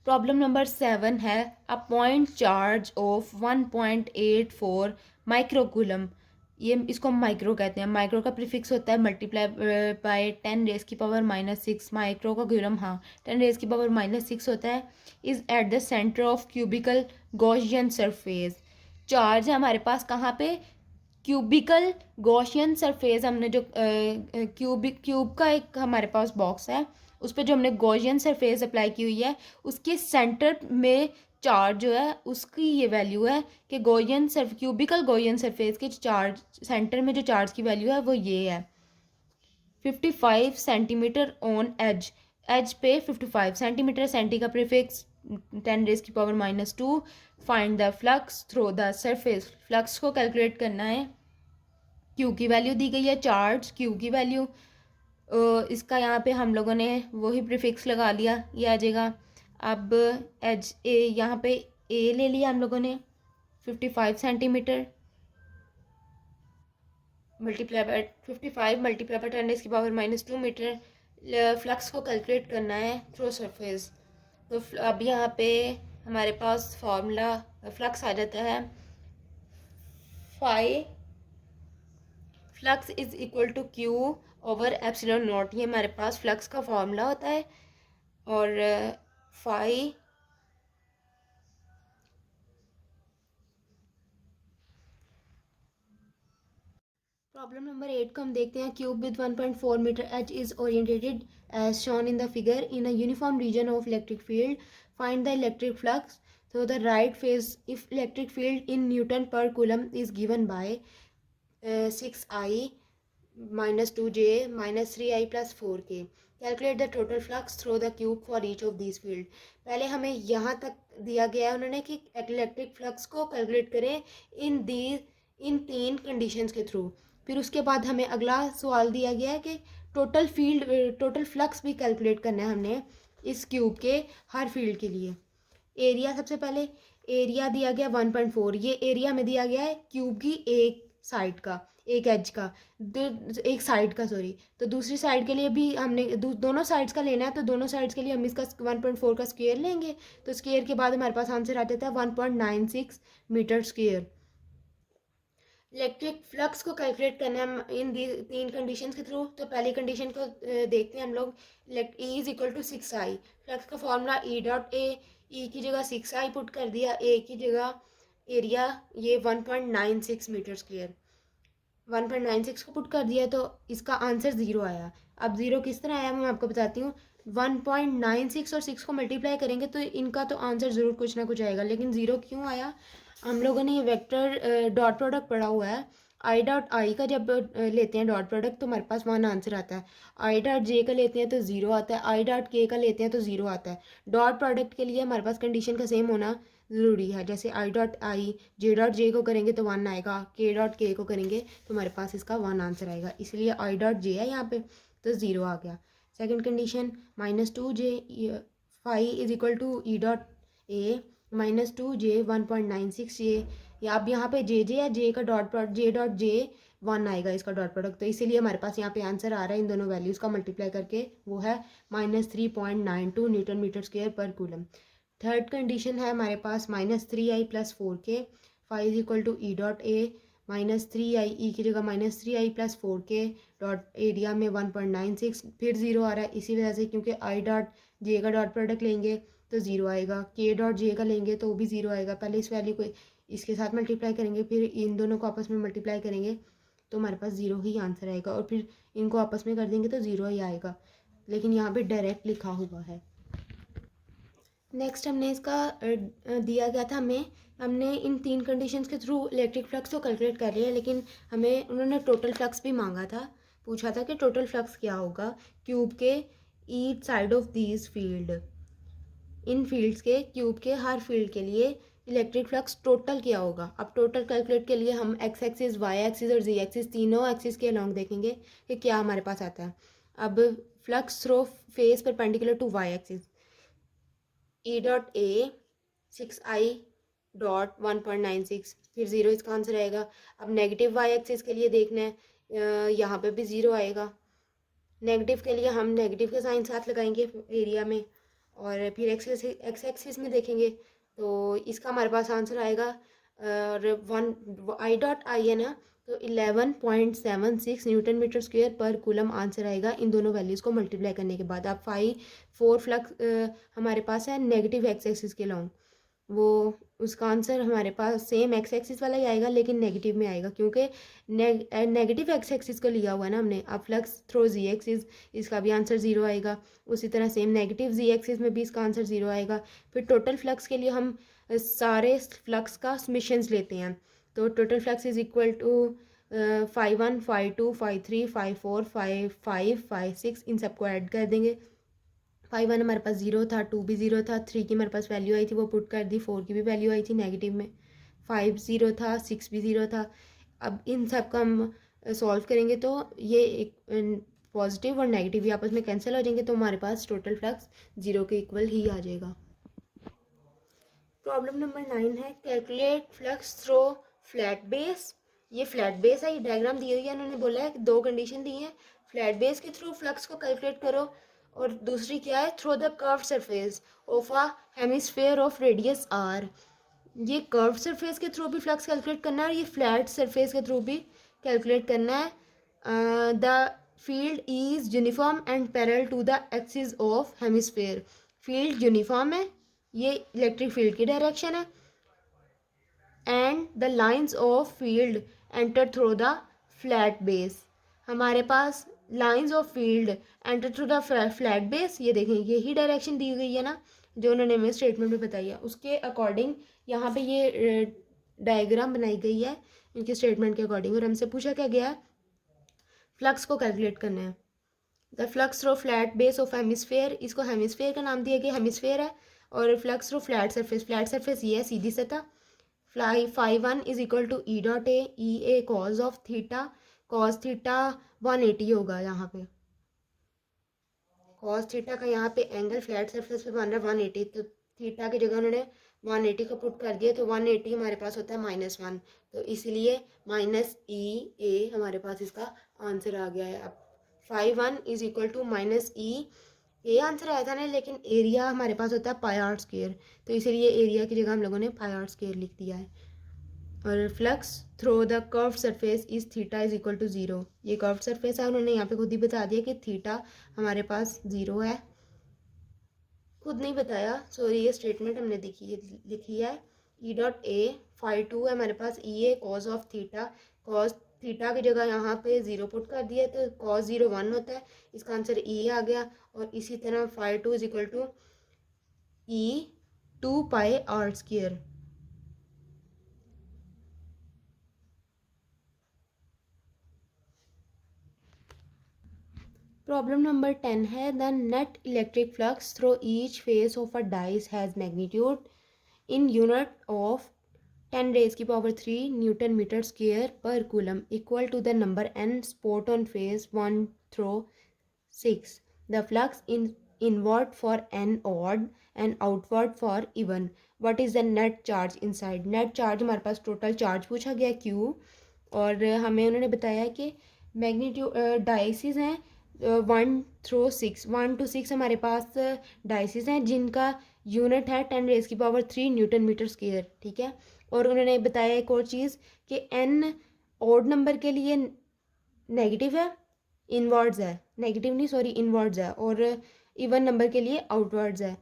Speaker 1: प्रॉब्लम नंबर 7 है a point charge of 1.84 microcoulomb. ये इसको हम माइक्रो कहते हैं। माइक्रो का प्रीफिक्स होता है मल्टीप्लाई बाय 10 रेज़ की पावर -6। माइक्रो का कूलम, हाँ, 10 रेज़ की पावर -6 होता है। Is eight the centre of cubicle Gaussian surface. Charge है हमारे पास कहाँ पे, क्यूबिकल गॉसियन सरफेस। हमने जो क्यूब का एक हमारे पास बॉक्स है, उस पर जो हमने गॉसियन सरफेस अप्लाई की हुई है उसके सेंटर में चार्ज जो है उसकी ये वैल्यू है कि क्यूबिकल गॉसियन सरफेस के चार्ज सेंटर में जो चार्ज की वैल्यू है वो ये है 55 सेंटीमीटर ऑन एज। एज पे 55 सेंटीमीटर, सेंटी का प्रीफिक्स 10 रेज़ की power -2। Find the flux through the surface. Flux को कैलकुलेट करना है। क्यू की वैल्यू दी गई है, चार्ज क्यू की वैल्यू, इसका यहाँ पे हम लोगों ने वही प्रीफिक्स लगा लिया, ये आ जाएगा। अब एच ए, यहाँ पे ए ले लिया हम लोगों ने 55 centimetre multiply by 55 multiply by 10 की पावर -2 मीटर। फ्लक्स को कैलकुलेट करना है थ्रू सरफेस। तो अब यहाँ पे हमारे पास फॉर्मूला फ्लक्स आ जाता है, flux is equal to Q over epsilon not. ये हमारे पास फ्लक्स का फॉर्मूला होता है। और फाई प्रॉब्लम नंबर 8 को हम देखते हैं। Cube with 1.4 metre edge is oriented as shown in the figure in a uniform region of electric field. Find the electric flux through the right face if electric field in newton पर coulomb is given by 6i -2j -3i + 4k। Calculate the total flux through the cube for each of this field. पहले हमें यहाँ तक दिया गया है उन्होंने कि इलेक्ट्रिक फ्लक्स को कैलकुलेट करें इन 3 कंडीशंस के थ्रू। फिर उसके बाद हमें अगला सवाल दिया गया है कि टोटल फ्लक्स भी कैलकुलेट करना है हमने इस क्यूब के हर फील्ड के लिए। एरिया सबसे पहले एरिया दिया गया 1.4, ये एरिया में दिया गया है क्यूब की एक साइड का, एक एज का, एक साइड का सॉरी। तो दूसरी साइड के लिए भी हमने दोनों साइड्स का लेना है, तो दोनों साइड्स के लिए हम इसका 1.4 का स्क्वायर लेंगे। तो स्क्वायर के बाद हमारे पास आंसर आ जाता है 1.96 मीटर स्क्वायर। इलेक्ट्रिक फ्लक्स को कैलकुलेट करना है हम इन तीन कंडीशंस के थ्रू। तो पहली कंडीशन को देखते हैं हम लोग। E is equal to 6I। Flux का formula E dot A, E की जगह 6I पुट कर दिया, ए की जगह एरिया ये 1.96 मीटर स्क्वायर, 1.96 को पुट कर दिया तो इसका आंसर 0 आया। अब 0 किस तरह आया मैं आपको बताती हूँ। 1.96 और 6 को मल्टीप्लाई करेंगे तो इनका तो आंसर ज़रूर कुछ ना कुछ आएगा, लेकिन 0 क्यों आया? हम लोगों ने ये वेक्टर डॉट प्रोडक्ट पढ़ा हुआ है। आई डॉट आई का जब लेते हैं डॉट प्रोडक्ट तो हमारे पास 1 आंसर आता है। आई डॉट जे का लेते हैं तो 0 आता है। आई डॉट के का लेते हैं तो 0 आता है। डॉट प्रोडक्ट के लिए हमारे पास कंडीशन का सेम होना ज़रूरी है। जैसे I dot I J dot J को करेंगे तो 1 आएगा, के डॉट के को करेंगे तो हमारे पास इसका 1 आंसर आएगा, इसलिए आई डॉट जे है यहाँ पे तो 0 आ गया। Second condition -2j phi is equal to E dot A -2j 1.96 J, या अब यहाँ पे जे है, जे का डॉट जे डॉट जे 1 आएगा इसका डॉट प्रोडक्ट, तो इसीलिए हमारे पास यहाँ पे आंसर आ रहा है इन दोनों वैल्यूज़ का मल्टीप्लाई करके, वो है -3.92 न्यूटन मीटर स्क्वायर पर कूलम। थर्ड कंडीशन है हमारे पास -3I + 4k phi is equal to E dot A -3I, E की जगह -3I + 4k डॉट एरिया में 1.96, फिर 0 आ रहा है इसी वजह से, क्योंकि आई डॉट जे का डॉट प्रोडक्ट लेंगे तो 0 आएगा, के डॉट जे का लेंगे तो वो भी 0 आएगा। पहले इस वैल्यू को इसके साथ मल्टीप्लाई करेंगे, फिर इन दोनों को आपस में मल्टीप्लाई करेंगे तो हमारे पास 0 ही आंसर आएगा, और फिर इनको आपस में कर देंगे तो 0 ही आएगा, लेकिन यहाँ पे डायरेक्ट लिखा हुआ है। नेक्स्ट हमने इसका दिया गया था हमने इन तीन कंडीशंस के थ्रू इलेक्ट्रिक फ्लक्स को कैलकुलेट कर लिया, लेकिन हमें उन्होंने टोटल फ्लक्स भी मांगा था, पूछा था कि टोटल फ्लक्स क्या होगा क्यूब के each side of these field, in fields के क्यूब के हर फील्ड के लिए इलेक्ट्रिक फ्लक्स टोटल क्या होगा। अब टोटल कैलकुलेट के लिए हम एक्स एक्सिस, वाई एक्सिस और जी एक्सिस तीनों एक्सिस के अलॉन्ग देखेंगे कि क्या हमारे पास आता है। अब flux through face perpendicular to Y axis, E dot A 6I dot 1.96, फिर 0 इसका आंसर आएगा। अब नेगेटिव वाई एक्सिस के लिए देखना है, यहाँ पे भी 0 आएगा। नेगेटिव के लिए हम नेगेटिव के साइन साथ लगाएंगे एरिया में, और फिर एक्स एक्सिस में देखेंगे तो इसका हमारे पास आंसर आएगा, और 1 डॉट आई है ना, तो 11.76 न्यूटन मीटर स्क्वायर पर कूलम आंसर आएगा इन दोनों वैल्यूज़ को मल्टीप्लाई करने के बाद। अब 4 फ्लक्स हमारे पास है नेगेटिव एक्स एक्सिस के लॉन्ग, वो उसका आंसर हमारे पास सेम एक्स एक्सिस वाला ही आएगा, लेकिन नेगेटिव में आएगा क्योंकि नेगेटिव एक्स एक्सिस को लिया हुआ है ना हमने। अब फ्लक्स थ्रो जी एक्सिस, इसका भी आंसर 0 आएगा, उसी तरह सेम नेगेटिव जी एक्सिस में भी इसका आंसर 0 आएगा। फिर टोटल फ्लक्स के लिए हम सारे फ्लक्स का समेशंस लेते हैं, तो total flux is equal to 5 1 5 2 5 3 5 4 5 5 5 6, इन सबको ऐड कर देंगे। 5 1 हमारे पास 0 था, 2 भी 0 था, 3 की हमारे पास वैल्यू आई थी वो पुट कर दी, 4 की भी वैल्यू आई थी नेगेटिव में, 5 0 था, 6 भी 0 था। अब इन सब का हम सॉल्व करेंगे तो ये एक पॉजिटिव और नेगेटिव भी आपस में कैंसिल हो जाएंगे, तो हमारे पास टोटल फ्लक्स 0 के इक्वल ही आ जाएगा। प्रॉब्लम नंबर 9 है calculate flux throw flat base. ये फ्लैट बेस है, ये डायग्राम दी हुई है, उन्होंने बोला है कि दो कंडीशन दी है, फ्लैट बेस के थ्रू फ्लक्स को कैलकुलेट करो, और दूसरी क्या है, through the curve surface of a hemisphere of radius R. ये कर्व सरफेस के थ्रू भी फ्लक्स कैलकुलेट करना है और ये फ्लैट सरफेस के थ्रू भी कैलकुलेट करना है। The field is uniform and parallel to the axis of hemisphere. Field uniform है, ये इलेक्ट्रिक फील्ड की डायरेक्शन है, and the lines of field enter through the flat base. हमारे पास lines of field enter through the flat base, ये देखें यही direction दी गई है ना जो उन्होंने हमें स्टेटमेंट में बताई है, उसके अकॉर्डिंग यहाँ पे ये डायग्राम बनाई गई है इनके स्टेटमेंट के अकॉर्डिंग, और हमसे पूछा क्या गया है, फ्लक्स को कैलकुलेट करना है। The flux through flat base of hemisphere, इसको हेमिस्फेयर का नाम दिया गया, हेमिस्फेयर है, और फ्लक्स थ्रू फ्लैट सरफेस ये है सीधी सतह। Phi 5 1 is equal to E dot A cos of theta, cos theta 180 होगा यहाँ पे, कॉस थीटा का यहाँ पे एंगल फ्लैट सरफेस पे बन रहा है 180, तो थीटा की जगह उन्होंने 180 का पुट कर दिया तो 180 हमारे पास होता है -1, तो इसीलिए -E हमारे पास इसका आंसर आ गया है। अब 5 1 इज इक्वल टू -E, ये आंसर आया था ना, लेकिन एरिया हमारे पास होता है पाई आर स्क्वायर, तो इसीलिए एरिया की जगह हम लोगों ने पाई आर स्क्वायर लिख दिया है। और flux through the curve surface is theta is equal to 0, ये कर्व सरफेस है, उन्होंने यहाँ पे खुद ही बता दिया कि थीटा हमारे पास 0 है, खुद नहीं बताया, सॉरी, ये स्टेटमेंट हमने लिखी है। ई डॉट ए फाई 2 है हमारे पास, E A cos of theta, cos theta की जगह यहाँ पे 0 पुट कर दिया तो कॉज 0 1 होता है, इसका आंसर ई आ गया। और इसी तरह phi 2 is equal to E 2 pi R square. Problem number 10 है the net electric flux through each face of a dice has magnitude in unit of 10 raised की power 3 Newton meter square per coulomb equal to the number n spot on phase 1 through 6. The flux inward for n odd and outward for even. What is the net charge inside? Net charge हमारे पास total charge पूछा गया Q, और हमें उन्होंने बताया कि magnitude डाइसिस हैं 1 to 6 हमारे पास डाइसिस हैं जिनका यूनिट है 10 raised की power 3 न्यूटन मीटर स्क्वायर, ठीक है। और उन्होंने बताया एक और चीज़ कि एन ऑड नंबर के लिए नेगेटिव है, इनवर्ड्स है, नेगेटिव नहीं सॉरी इनवर्ड्स है, और इवन नंबर के लिए आउटवर्ड्स है।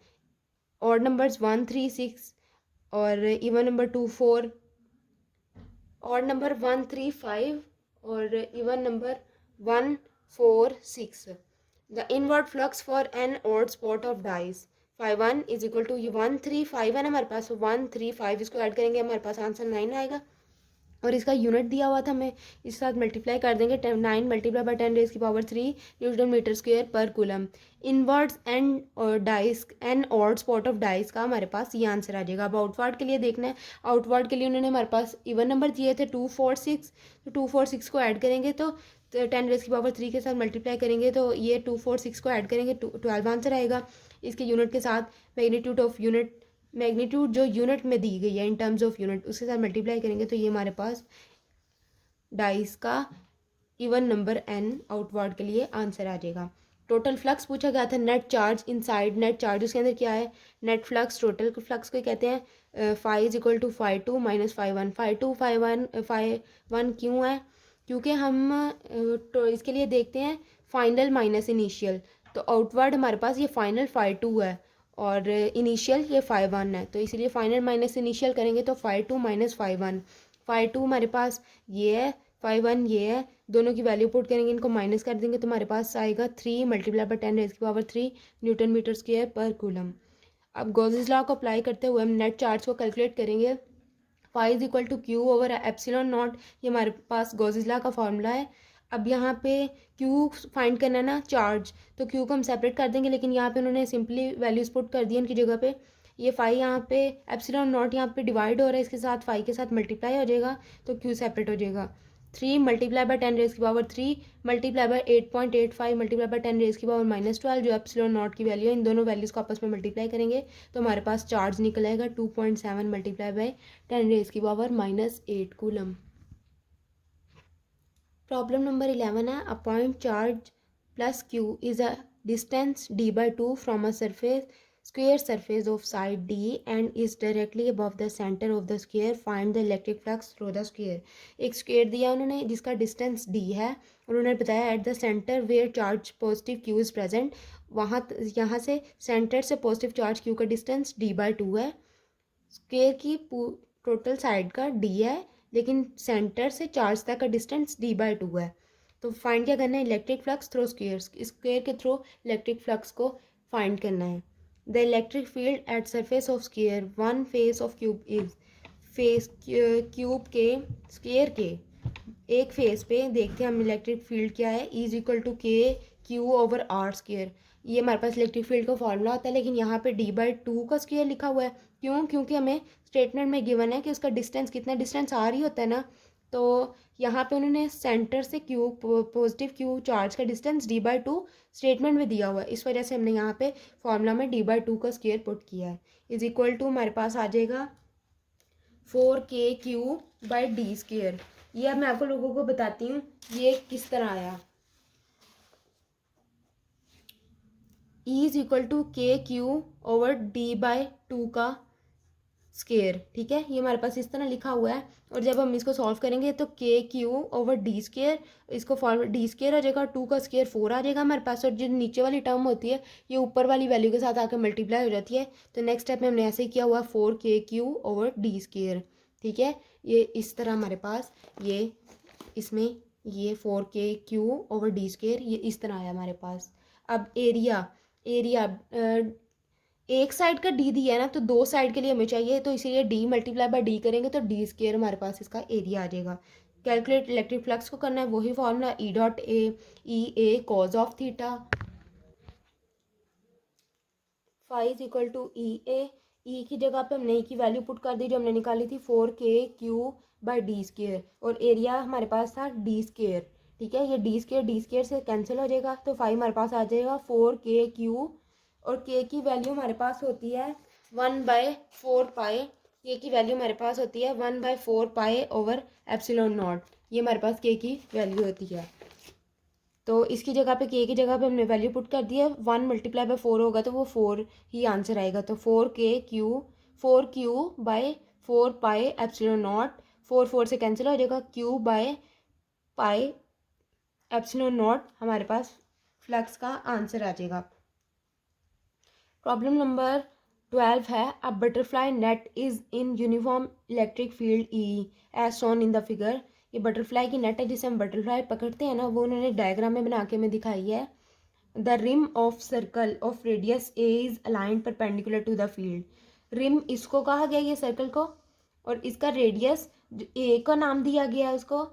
Speaker 1: ऑड नंबर्स 1 3 6 और इवन नंबर 2 4, ऑड नंबर 1 3 5 और even number 1 4 6। The inward flux for an odd spot of dice 5 1 is equal to 1 3 5 है ना हमारे पास, 1 3 5 इसको ऐड करेंगे हमारे पास आंसर 9 आएगा। और इसका यूनिट दिया हुआ था, हमें इसके साथ मल्टीप्लाई कर देंगे, 9 मल्टीप्लाई बाय 10 रेज की पावर 3 न्यूटन मीटर स्क्वायर पर coulomb. Inwards and dice and odd spot of dice का हमारे पास ये आंसर आ जाएगा। अब आउटवर्ड के लिए देखना है, आउटवर्ड के लिए उन्होंने हमारे पास इवन नंबर दिए थे 2 4 6, तो 2 4 6 को ऐड करेंगे तो 10 रेज की पावर 3 के साथ मल्टीप्लाई करेंगे तो ये 2 4 6 को ऐड करेंगे 12 आंसर आएगा। इसके यूनिट के साथ मैग्नीट्यूड ऑफ यूनिट, मैग्नीट्यूड जो यूनिट में दी गई है इन टर्म्स ऑफ यूनिट, उसके साथ मल्टीप्लाई करेंगे तो ये हमारे पास डाइस का इवन नंबर एन आउटवर्ड के लिए आंसर आ जाएगा। टोटल फ्लक्स पूछा गया था, net charge inside, net charge उसके अंदर क्या है, नेट फ्लक्स, टोटल फ्लक्स को कहते हैं phi is equal to phi 2 minus phi 1। Phi 2 phi 1 क्यों है, क्योंकि हम तो इसके लिए देखते हैं फाइनल माइनस इनिशियल, तो आउटवर्ड हमारे पास ये फाइनल फाई 2 है और इनिशियल ये फाई 1 है, तो इसीलिए फाइनल माइनस इनिशियल करेंगे तो फाई 2 माइनस फाई 1। फाई 2 हमारे पास ये है, फाई 1 ये है, दोनों की वैल्यू पुट करेंगे, इनको माइनस कर देंगे तो हमारे पास आएगा 3 मल्टीप्लाई बाय 10 रेज की पावर 3 न्यूटन मीटर स्क्वायर पर कूलम। अब गॉसेस लॉ को अप्लाई करते हुए हम नेट चार्ज को कैलकुलेट करेंगे। Phi is equal to Q over epsilon not, ये हमारे पास गॉसेस लॉ का फॉर्मूला है। अब यहाँ पे क्यू फाइंड करना है ना चार्ज, तो क्यू को हम सेपरेट कर देंगे, लेकिन यहाँ पे उन्होंने सिंपली वैल्यूज पुट कर दी इनकी जगह पे। ये फाई यहाँ पे एप्सिलॉन नॉट यहाँ पे डिवाइड हो रहा है, इसके साथ फाई के साथ मल्टीप्लाई हो जाएगा तो क्यू सेपरेट हो जाएगा। 3 मल्टीप्लाई बाय 10 रेज की power 3 multiply by 8.85 multiply by 10 raise की पावर -12 जो एप्सिलॉन नॉट की वैल्यू है, इन दोनों वैल्यूज़ को आपस में मल्टीप्लाई करेंगे तो हमारे पास चार्ज निकल आएगा 2.7 मल्टीप्लाई बाय 10 रेज की पावर -8 कूलम। प्रॉब्लम नंबर 11 है, a point charge plus Q is a distance d/2 from a surface square surface of side D and is directly above the center of the square. Find the electric flux through the square. एक square दिया उन्होंने जिसका distance D है, उन्होंने बताया at the centre where charge positive Q is present, वहाँ यहाँ से सेंटर से पॉजिटिव चार्ज Q का डिस्टेंस d/2 है। स्क्वेयर की टोटल साइड का D है, लेकिन सेंटर से चार्ज तक का डिस्टेंस d/2 है। तो फाइंड क्या करना है, electric flux through square, square के थ्रू इलेक्ट्रिक फ्लक्स को फाइंड करना है। The electric field at surface of sphere, one face of cube is, face cube के स्क्वेयर के एक फेस पे देखते हैं हम इलेक्ट्रिक फील्ड क्या है, is equal to K Q over are square. ये हमारे पास इलेक्ट्रिक फील्ड का फॉर्मूला होता है, लेकिन यहाँ पे d/2 का स्क्वेयर लिखा हुआ है, क्यों, क्योंकि हमें स्टेटमेंट में गिवन है कि उसका डिस्टेंस कितना, डिस्टेंस आर ही होता है ना, तो यहाँ पे उन्होंने सेंटर से क्यू पॉजिटिव क्यू चार्ज का डिस्टेंस d/2 स्टेटमेंट में दिया हुआ है, इस वजह से हमने यहाँ पे फॉर्मूला में d/2 का स्क्वायर पुट किया है, इज इक्वल टू हमारे पास आ जाएगा 4kq/d²। ये अब मैं आपको लोगों को बताती हूँ ये किस तरह आया। E is equal to KQ/d/2 का स्केयर, ठीक है, ये हमारे पास इस तरह लिखा हुआ है। और जब हम इसको सॉल्व करेंगे तो KQ/d², इसको फॉर्म d² आ जाएगा, 2 का स्केयर 4 आ जाएगा हमारे पास, और जो नीचे वाली टर्म होती है ये ऊपर वाली वैल्यू के साथ आकर मल्टीप्लाई हो जाती है। तो नेक्स्ट स्टेप में हमने ऐसे ही किया हुआ 4kQ/d², ठीक है, ये इस तरह हमारे पास ये इसमें ये 4kQ/d², ये इस तरह आया हमारे पास। अब एरिया एक साइड का डी दिया है ना, तो दो साइड के लिए हमें चाहिए, तो इसीलिए डी मल्टीप्लाई बाय डी करेंगे तो d² हमारे पास इसका एरिया आ जाएगा। कैलकुलेट इलेक्ट्रिक फ्लक्स को करना है, वही formula E cos of theta, phi is equal to E की जगह पे हमने ई की वैल्यू पुट कर दी जो हमने निकाली थी 4kQ/d², और एरिया हमारे पास था d², ठीक है, ये d² से कैंसिल हो जाएगा, तो फाई हमारे पास आ जाएगा 4kQ, और के की वैल्यू हमारे पास होती है 1/4 पाई, के की वैल्यू हमारे पास होती है 1/4 पाई/ε0, ये हमारे पास के की वैल्यू होती है। तो इसकी जगह पे के की जगह पे हमने वैल्यू पुट कर दी है, 1 मल्टीप्लाई बाय 4 होगा तो वो 4 ही आंसर आएगा, तो 4Q/4 पाई/ε0, 4 से कैंसिल हो जाएगा, Q/पाई/ε0 हमारे पास फ्लक्स का आंसर आ जाएगा। प्रॉब्लम नंबर 12 है, a butterfly net is in uniform electric field E as shown in the figure. ये बटरफ्लाई की नेट है जिसे हम बटरफ्लाई पकड़ते हैं ना, वो उन्होंने डायग्राम में बना के में दिखाई है। The rim of circle of radius A is aligned perpendicular to the field. Rim इसको कहा गया ये सर्कल को, और इसका रेडियस ए का नाम दिया गया है उसको,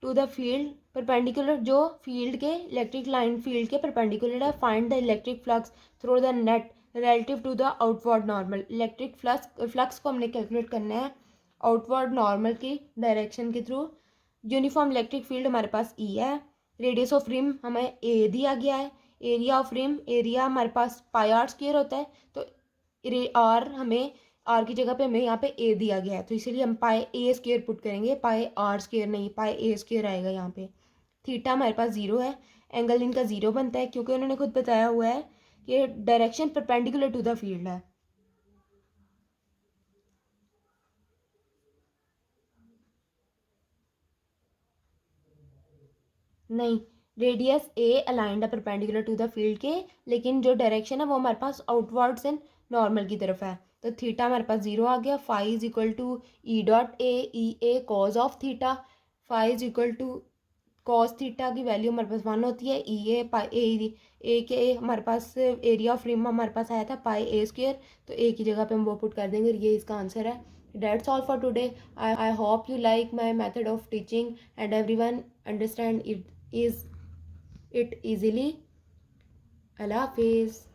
Speaker 1: टू द फील्ड परपेंडिकुलर, जो फील्ड के इलेक्ट्रिक लाइन फील्ड के परपेंडिकुलर है। Find the electric flux through the net relative to the outward normal. Electric flux को हमने कैलकुलेट करना है आउटवर्ड नॉर्मल की डायरेक्शन के थ्रू। यूनिफॉर्म इलेक्ट्रिक फील्ड हमारे पास ई है, रेडियस ऑफ रिम हमें ए दिया गया है, एरिया ऑफ रिम, एरिया हमारे पास πr² होता है, तो आर हमें आर की जगह पे हमें यहाँ पे ए दिया गया है, तो इसीलिए हम πa² पुट करेंगे, πr² नहीं, πa² आएगा यहाँ पे। थीटा हमारे पास 0 है, एंगल इनका 0 बनता है क्योंकि उन्होंने खुद बताया हुआ है कि direction perpendicular to the field है। नहीं, रेडियस ए अलाइंड है परपेंडिकुलर टू द फील्ड के, लेकिन जो डायरेक्शन है वो हमारे पास आउटवर्ड से नॉर्मल की तरफ है, तो थीटा हमारे पास 0 आ गया। Phi is equal to E.A cos of theta, phi is equal to cos theta की वैल्यू हमारे पास 1 होती है, ए के हमारे पास एरिया ऑफ रिम हमारे पास आया था πa², तो ए की जगह पे हम वो पुट कर देंगे और ये इसका आंसर है। That's all for today. I hope you like my method of teaching and everyone understand it easily. Allah Hafiz.